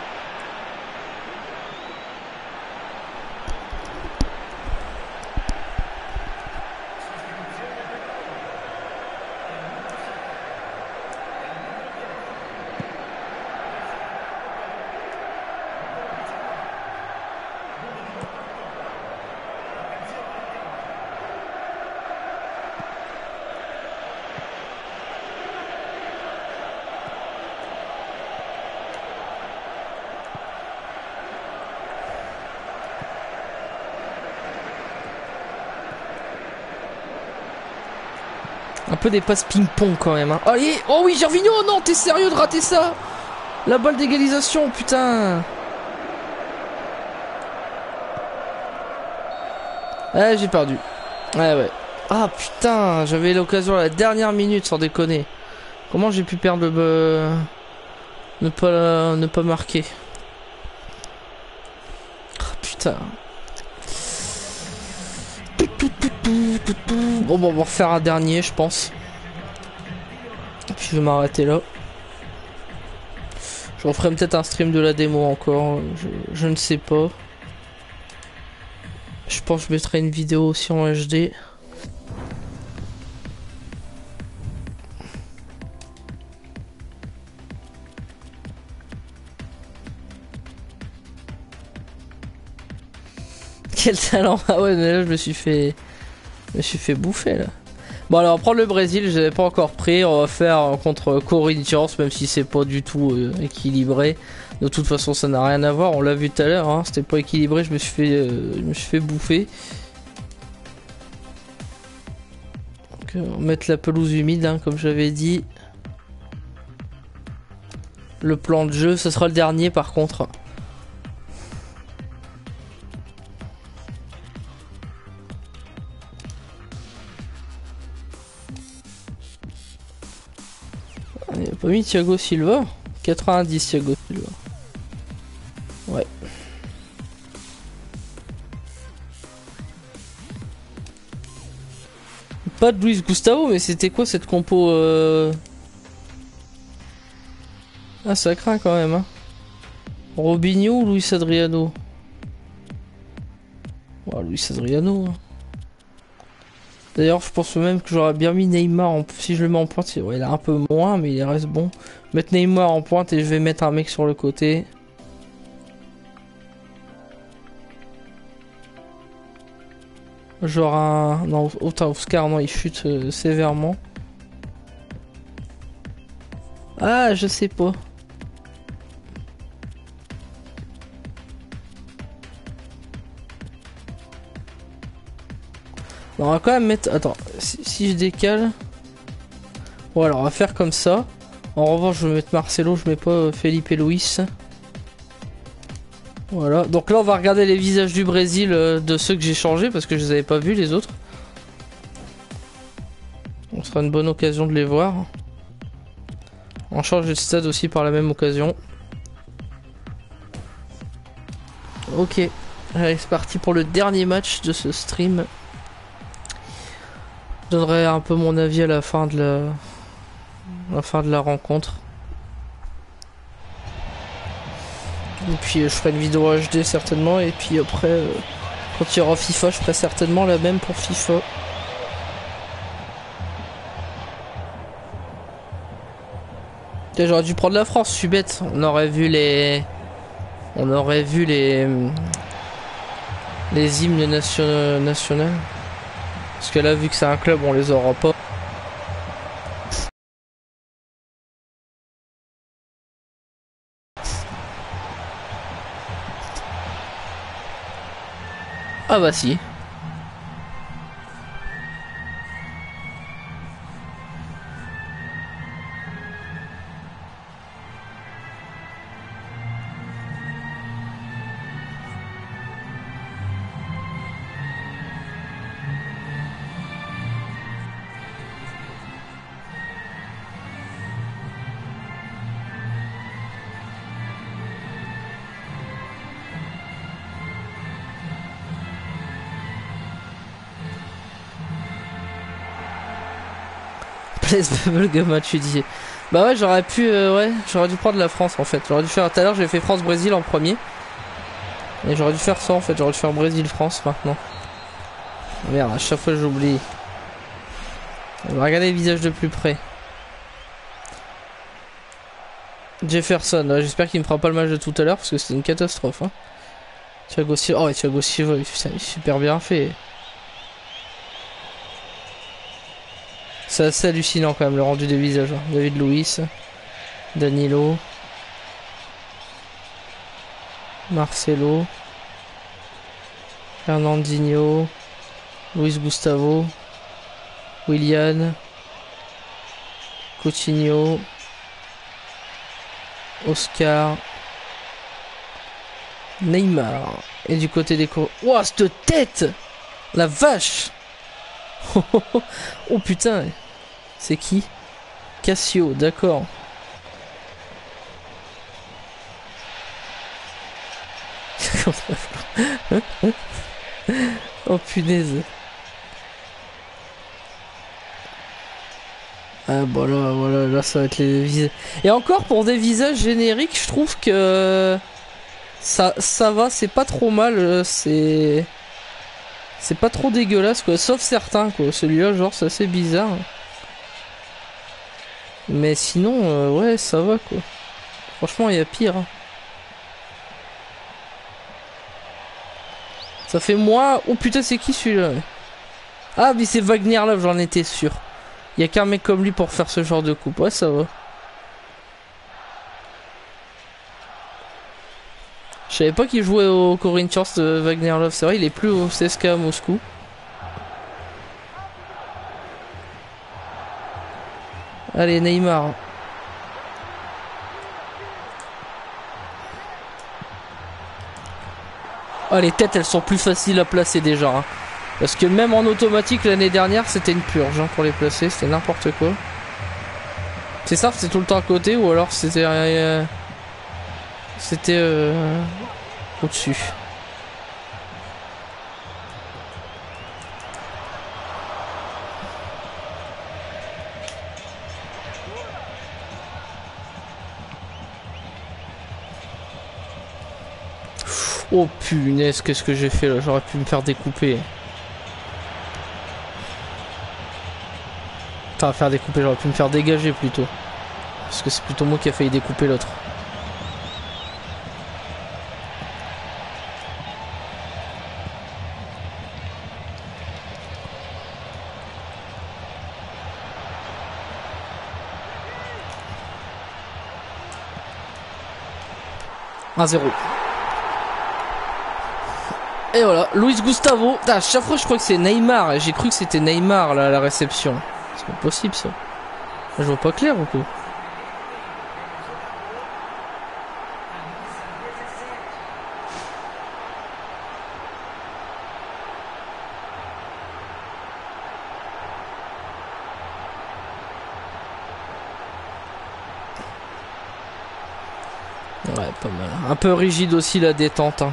Un peu des passes ping-pong quand même. Hein. Allez, oh oui, Gervinho, non, t'es sérieux de rater ça? La balle d'égalisation, putain. Ah, j'ai perdu. Ouais. Ah putain, j'avais l'occasion à la dernière minute, sans déconner. Comment j'ai pu perdre le... ne pas marquer. Ah putain. Bon, on va refaire un dernier, je pense. Et puis je vais m'arrêter là. Je referai peut-être un stream de la démo encore. Je ne sais pas. Je pense que je mettrai une vidéo aussi en HD. Quel talent! Ah ouais, mais là je me suis fait bouffer là. Bon alors, prendre le Brésil, je l'avais pas encore pris. On va faire contre Corinthians, même si c'est pas du tout équilibré. De toute façon, ça n'a rien à voir. On l'a vu tout à l'heure, hein, c'était pas équilibré. Je me suis fait bouffer. Donc, on va mettre la pelouse humide, hein, comme j'avais dit. Le plan de jeu, ce sera le dernier par contre. Il a pas mis Thiago Silva. 90 Thiago Silva. Ouais. Pas de Luis Gustavo, mais c'était quoi cette compo Ah, ça craint quand même, hein. Robinho ou Luis Adriano? Oh, Luis Adriano. Hein. D'ailleurs, je pense même que j'aurais bien mis Neymar si je le mets en pointe. Ouais, il a un peu moins, mais il reste bon. Mettre Neymar en pointe et je vais mettre un mec sur le côté. Genre un... Non, Oscar, non, il chute sévèrement. Ah, je sais pas. On va quand même mettre... Attends, si je décale... Bon alors on va faire comme ça. En revanche je vais mettre Marcelo, je mets pas Felipe Luis. Voilà, donc là on va regarder les visages du Brésil de ceux que j'ai changés parce que je les avais pas vus les autres. On sera une bonne occasion de les voir. On change de stade aussi par la même occasion. Ok, allez c'est parti pour le dernier match de ce stream. Je donnerai un peu mon avis à la fin de la rencontre. Et puis je ferai une vidéo HD certainement. Et puis après, quand il y aura FIFA, je ferai certainement la même pour FIFA. J'aurais dû prendre la France, je suis bête. On aurait vu les hymnes nationaux. Parce que là, vu que c'est un club, on les aura pas. Ah bah si. Bubblegum, tu dis. Bah ouais, j'aurais pu, j'aurais dû prendre la France en fait. J'aurais dû faire tout à l'heure, j'ai fait France-Brésil en premier. Et j'aurais dû faire ça en fait, j'aurais dû faire Brésil-France maintenant. Merde, à chaque fois j'oublie. On va regarder le visage de plus près. Jefferson, j'espère qu'il me fera pas le match de tout à l'heure parce que c'est une catastrophe. Hein. Thiago Silva, oh et Thiago Silva, il est super bien fait. C'est assez hallucinant quand même le rendu des visages. Hein. David Luiz, Danilo, Marcelo, Fernandinho, Luis Gustavo, Willian, Coutinho, Oscar, Neymar. Et du côté des cours. Ouah, cette tête! La vache! Oh putain! C'est qui? Cassio, d'accord. Oh punaise. Ah bon là, voilà, là ça va être les visages. Et encore pour des visages génériques, je trouve que ça va, c'est pas trop mal, c'est pas trop dégueulasse quoi, sauf certains quoi. Celui-là genre c'est assez bizarre. Mais sinon ouais ça va quoi. Franchement il y a pire. Hein. Ça fait moi. Oh putain c'est qui celui-là? Ah mais c'est Wagner là, j'en étais sûr. Il y a qu'un mec comme lui pour faire ce genre de coupe. Ouais ça va. Je savais pas qu'il jouait au Corinthians de Wagner Love. C'est vrai il est plus au CSKA Moscou. Allez Neymar. Oh les têtes elles sont plus faciles à placer déjà hein. Parce que même en automatique l'année dernière c'était une purge hein, pour les placer, c'était n'importe quoi. C'est ça, c'est tout le temps à côté ou alors c'était au-dessus. Oh punaise, qu'est-ce que j'ai fait là? J'aurais pu me faire découper. Enfin, faire découper, j'aurais pu me faire dégager plutôt. Parce que c'est plutôt moi qui a failli découper l'autre. « 1-0 ». Et voilà, Luis Gustavo. À chaque fois je crois que c'est Neymar. J'ai cru que c'était Neymar là, à la réception. C'est pas possible ça. Je vois pas clair ou quoi? Ouais, pas mal. Un peu rigide aussi la détente. Hein.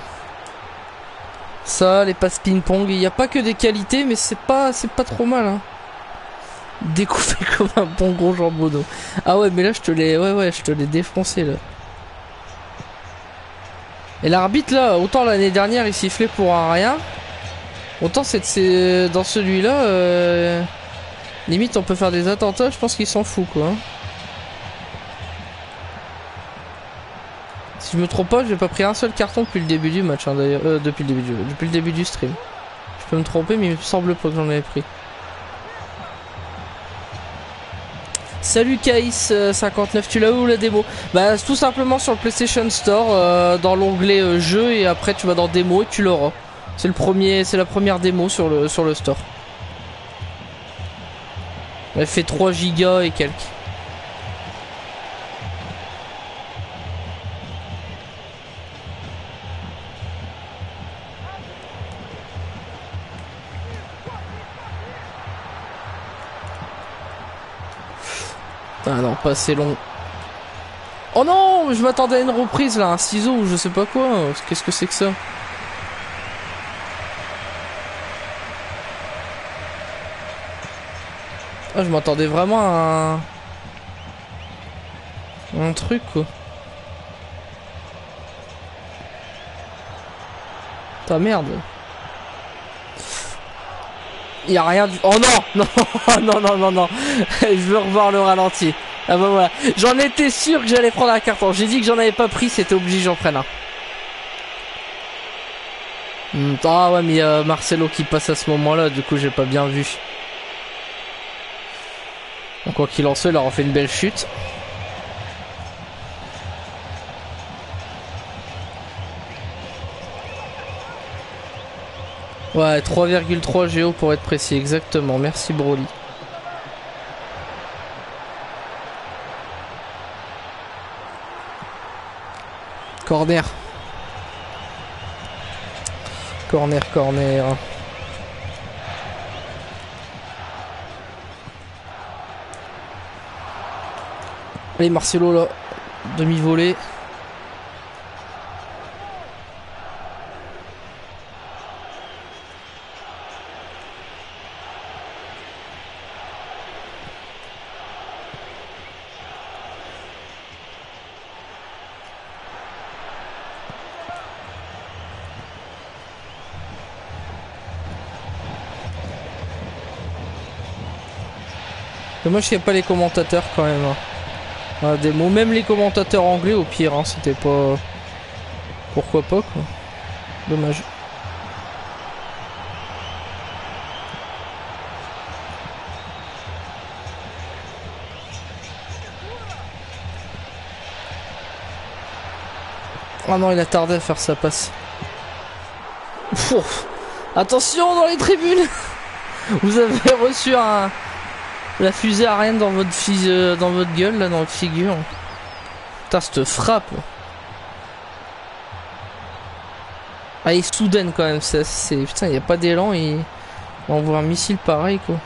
Ça, les passes ping-pong, il n'y a pas que des qualités, mais c'est pas trop mal. Hein. Découpé comme un bon gros jambonneau. Ah ouais, mais là je te l'ai, ouais, je te l'ai défoncé là. Et l'arbitre là, autant l'année dernière il sifflait pour un rien, autant dans celui-là, limite on peut faire des attentats, je pense qu'il s'en fout quoi. Si je me trompe pas, j'ai pas pris un seul carton depuis le début du match, hein, d'ailleurs. Depuis le début du stream. Je peux me tromper, mais il me semble pas que j'en avais pris. Salut Kaïs59, tu l'as où la démo? Bah tout simplement sur le PlayStation Store, dans l'onglet jeu, et après tu vas dans démo et tu l'auras. C'est la première démo sur le store. Elle fait 3 gigas et quelques. Ah non, pas assez long. Oh non, je m'attendais à une reprise là, un ciseau ou je sais pas quoi. Qu'est-ce que c'est que ça? Ah, je m'attendais vraiment à un truc quoi. Ta merde. Il y a rien du... Oh non. Non. Non, non, non, non. Je veux revoir le ralenti. Ah bah voilà. J'en étais sûr que j'allais prendre un carton. J'ai dit que j'en avais pas pris, c'était obligé que j'en prenne un. Ah ouais, mais il y a Marcelo qui passe à ce moment-là, du coup j'ai pas bien vu. Donc quoi qu'il en soit, il leur a fait une belle chute. Ouais, 3,3 Géo pour être précis, exactement. Merci Broly. Corner. Corner. Allez Marcelo là, demi-volée. Dommage qu'il n'y a pas les commentateurs quand même. Hein. Des mots, même les commentateurs anglais au pire, hein, c'était pas... Pourquoi pas quoi. Dommage. Ah non, il a tardé à faire sa passe. Ouf. Attention dans les tribunes. Vous avez reçu la fusée Ariane dans votre gueule, là, dans votre figure. Putain, cette frappe. Ah, il est soudaine quand même. Putain, il n'y a pas d'élan. Il envoie un missile pareil, quoi.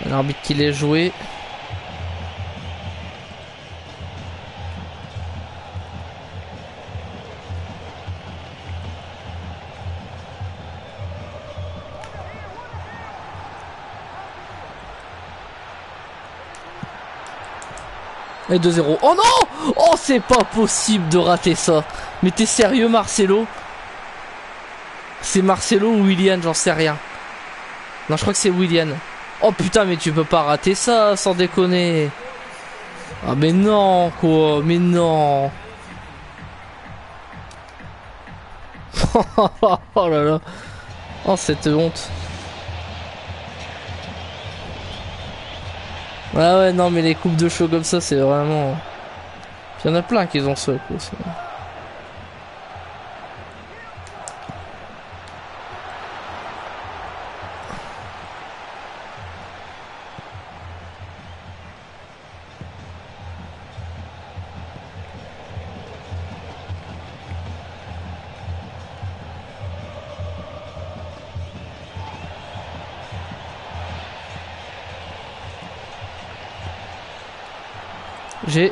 L'arbitre qui l'a joué. Et 2-0. Oh non! Oh, c'est pas possible de rater ça. Mais t'es sérieux, Marcelo? C'est Marcelo ou Willian, j'en sais rien. Non, je crois que c'est Willian. Oh putain, mais tu peux pas rater ça, sans déconner. Ah mais non, quoi, mais non. Oh là là. Oh, cette honte. Ah ouais, non, mais les coupes de cheveux comme ça, c'est vraiment... Il y en a plein qui ont ça, quoi. J'ai...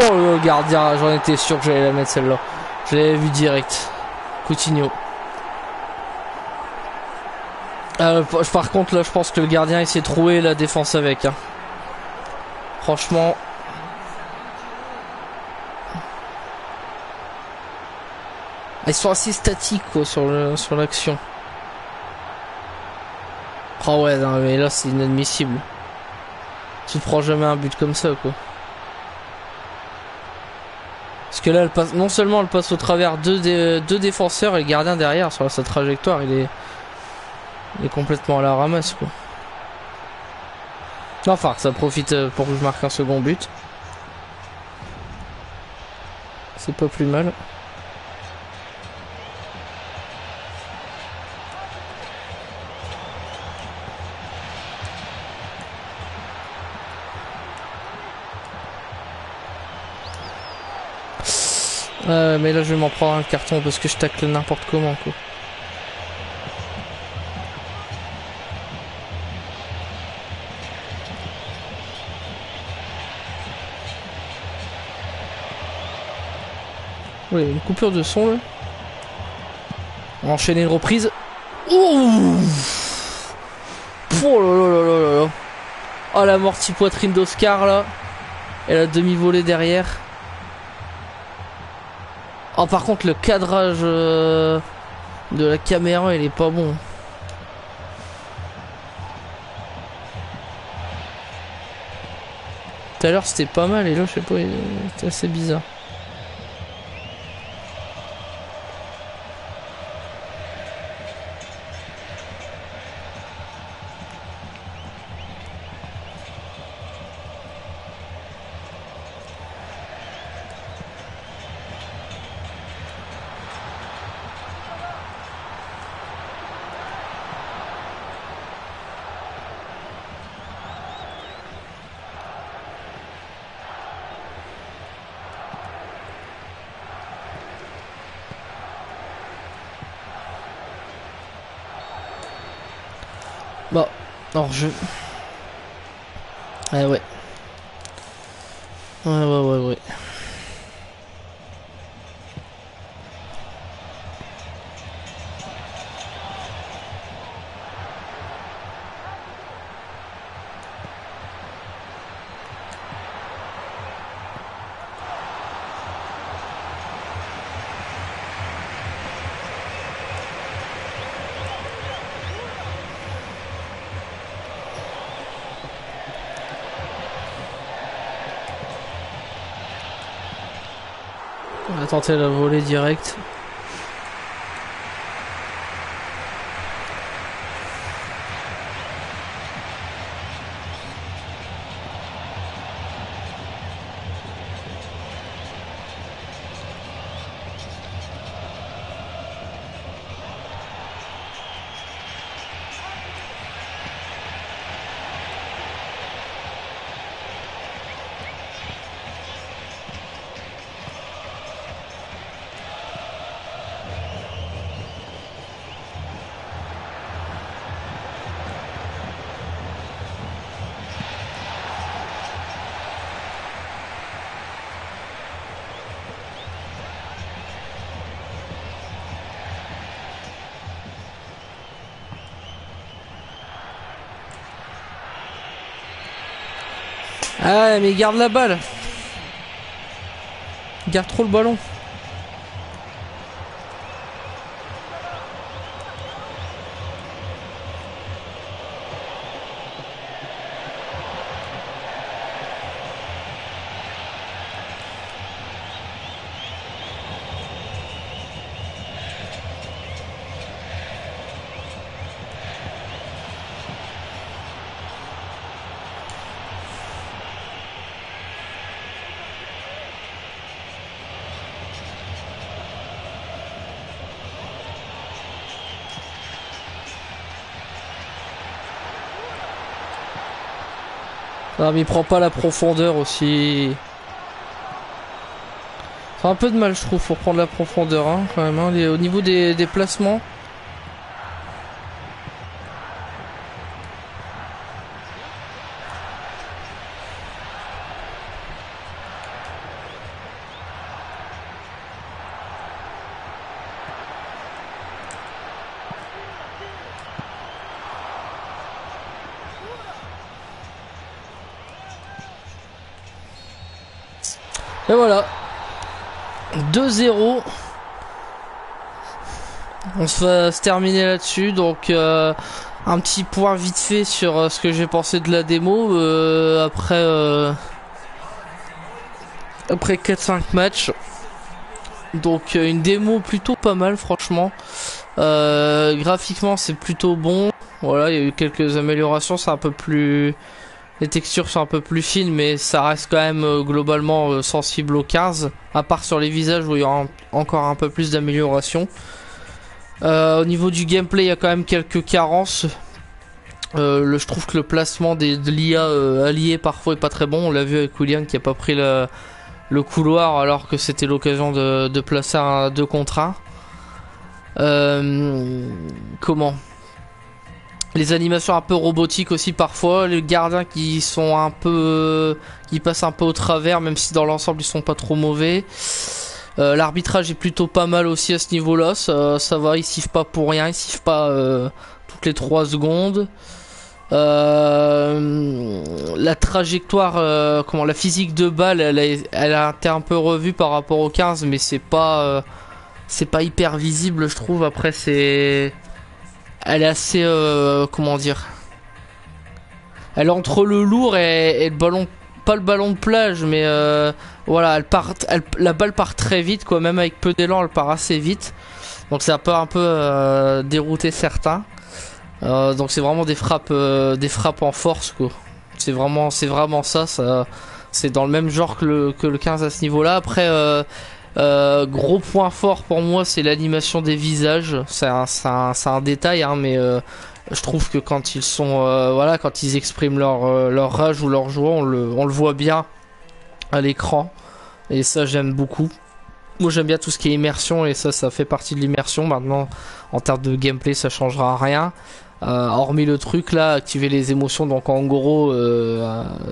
Oh le gardien, j'en étais sûr que j'allais la mettre celle-là. Je l'avais vu direct. Coutinho. Par contre là je pense que le gardien il s'est troué la défense avec. Hein. Franchement. Ils sont assez statiques quoi sur l'action. Oh ouais non, mais là c'est inadmissible. Tu te prends jamais un but comme ça quoi. Parce que là elle passe, non seulement elle passe au travers deux défenseurs et le gardien derrière sur sa trajectoire il est complètement à la ramasse quoi. Enfin ça profite pour que je marque un second but. C'est pas plus mal. Mais là je vais m'en prendre un carton parce que je tacle n'importe comment quoi. Oui, une coupure de son là. On va enchaîner une reprise. Ouh, oh là là là là là là. Oh la mortie poitrine d'Oscar là. Et la demi-volée derrière. Oh par contre le cadrage de la caméra il est pas bon. Tout à l'heure c'était pas mal et là je sais pas, c'était assez bizarre. Bon, hors jeu. Ah ouais. Ouais. On va tenter la volée directe. Ah mais il garde la balle. Il garde trop le ballon. Ah mais il prend pas la profondeur aussi. C'est un peu de mal je trouve pour prendre la profondeur hein, quand même hein, au niveau des placements. Et voilà. 2-0. On va se terminer là-dessus. Donc un petit point vite fait sur ce que j'ai pensé de la démo. Après 4-5 matchs. Donc une démo plutôt pas mal franchement. Graphiquement c'est plutôt bon. Voilà, il y a eu quelques améliorations, c'est un peu plus... Les textures sont un peu plus fines, mais ça reste quand même globalement sensible au 15. À part sur les visages où il y aura encore un peu plus d'amélioration. Au niveau du gameplay, il y a quand même quelques carences. Je trouve que le placement de l'IA allié parfois est pas très bon. On l'a vu avec William qui a pas pris le couloir alors que c'était l'occasion de placer un 2 contre 1. Comment? Les animations un peu robotiques aussi parfois, les gardiens qui sont un peu... qui passent un peu au travers, même si dans l'ensemble ils sont pas trop mauvais. L'arbitrage est plutôt pas mal aussi à ce niveau-là, ça va, ils sifflent pas pour rien, ils sifflent pas toutes les 3 secondes. La trajectoire, la physique de balle, elle a été un peu revue par rapport au 15, mais c'est pas hyper visible je trouve. Après elle est assez comment dire, elle est entre le lourd et le ballon, pas le ballon de plage, mais voilà, la balle part très vite quoi, même avec peu d'élan elle part assez vite, donc ça peut un peu dérouter certains. Donc c'est vraiment des frappes en force quoi. C'est vraiment ça, c'est dans le même genre que le 15 à ce niveau là. Après gros point fort pour moi c'est l'animation des visages. C'est un détail hein, mais je trouve que quand ils sont quand ils expriment leur rage ou leur joie, on le voit bien à l'écran, et ça j'aime beaucoup. Moi j'aime bien tout ce qui est immersion, et ça fait partie de l'immersion. Maintenant en termes de gameplay ça changera rien, hormis le truc là, activer les émotions. Donc en gros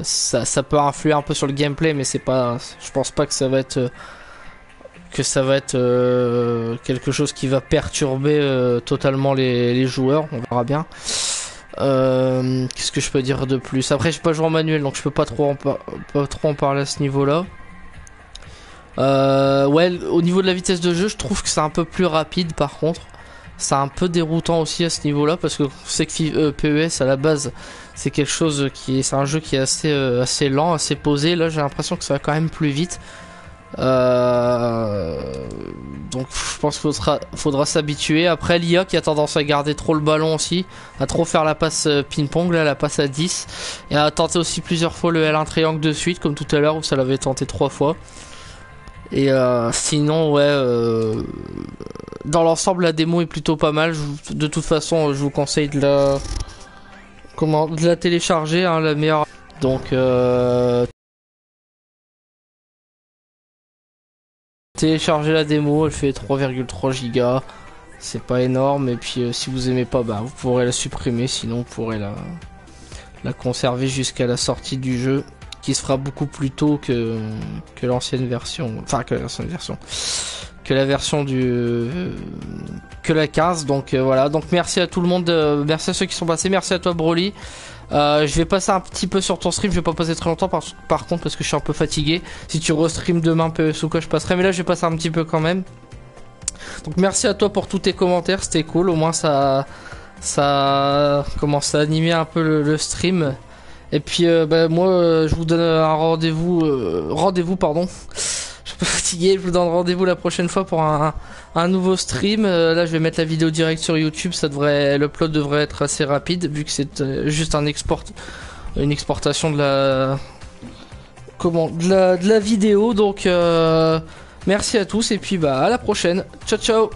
ça peut influer un peu sur le gameplay, mais c'est pas, je pense pas que ça va être quelque chose qui va perturber totalement les joueurs. On verra bien. Qu'est-ce que je peux dire de plus? Après j'ai pas joué en manuel, donc je peux pas trop en parler à ce niveau là. Ouais, au niveau de la vitesse de jeu je trouve que c'est un peu plus rapide. Par contre c'est un peu déroutant aussi à ce niveau là, parce que on sait que PES à la base c'est quelque chose c'est un jeu qui est assez lent, assez posé. Là j'ai l'impression que ça va quand même plus vite. Donc je pense qu'il faudra s'habituer. Après l'IA qui a tendance à garder trop le ballon aussi, à trop faire la passe ping-pong, là la passe à 10, et à tenter aussi plusieurs fois le L1 triangle de suite comme tout à l'heure où ça l'avait tenté 3 fois. Et sinon ouais, dans l'ensemble la démo est plutôt pas mal. De toute façon je vous conseille de la télécharger hein, la meilleure. Donc téléchargez la démo, elle fait 3,3 Go. C'est pas énorme, et puis si vous aimez pas, bah vous pourrez la supprimer, sinon vous pourrez la conserver jusqu'à la sortie du jeu, qui se fera beaucoup plus tôt que l'ancienne version, enfin que la version que la 15. Donc voilà, donc merci à tout le monde, merci à ceux qui sont passés, merci à toi Broly. Je vais passer un petit peu sur ton stream, je vais pas passer très longtemps par contre parce que je suis un peu fatigué. Si tu restream demain PES ou quoi je passerai, mais là je vais passer un petit peu quand même. Donc merci à toi pour tous tes commentaires, c'était cool, au moins ça commence à animer un peu le stream. Et puis moi je vous donne un rendez-vous pardon. Je suis un peu fatigué, je vous donne rendez-vous la prochaine fois pour un nouveau stream. Là je vais mettre la vidéo direct sur YouTube, l'upload devrait être assez rapide vu que c'est juste une exportation de la vidéo. Donc merci à tous, et puis bah à la prochaine. Ciao ciao.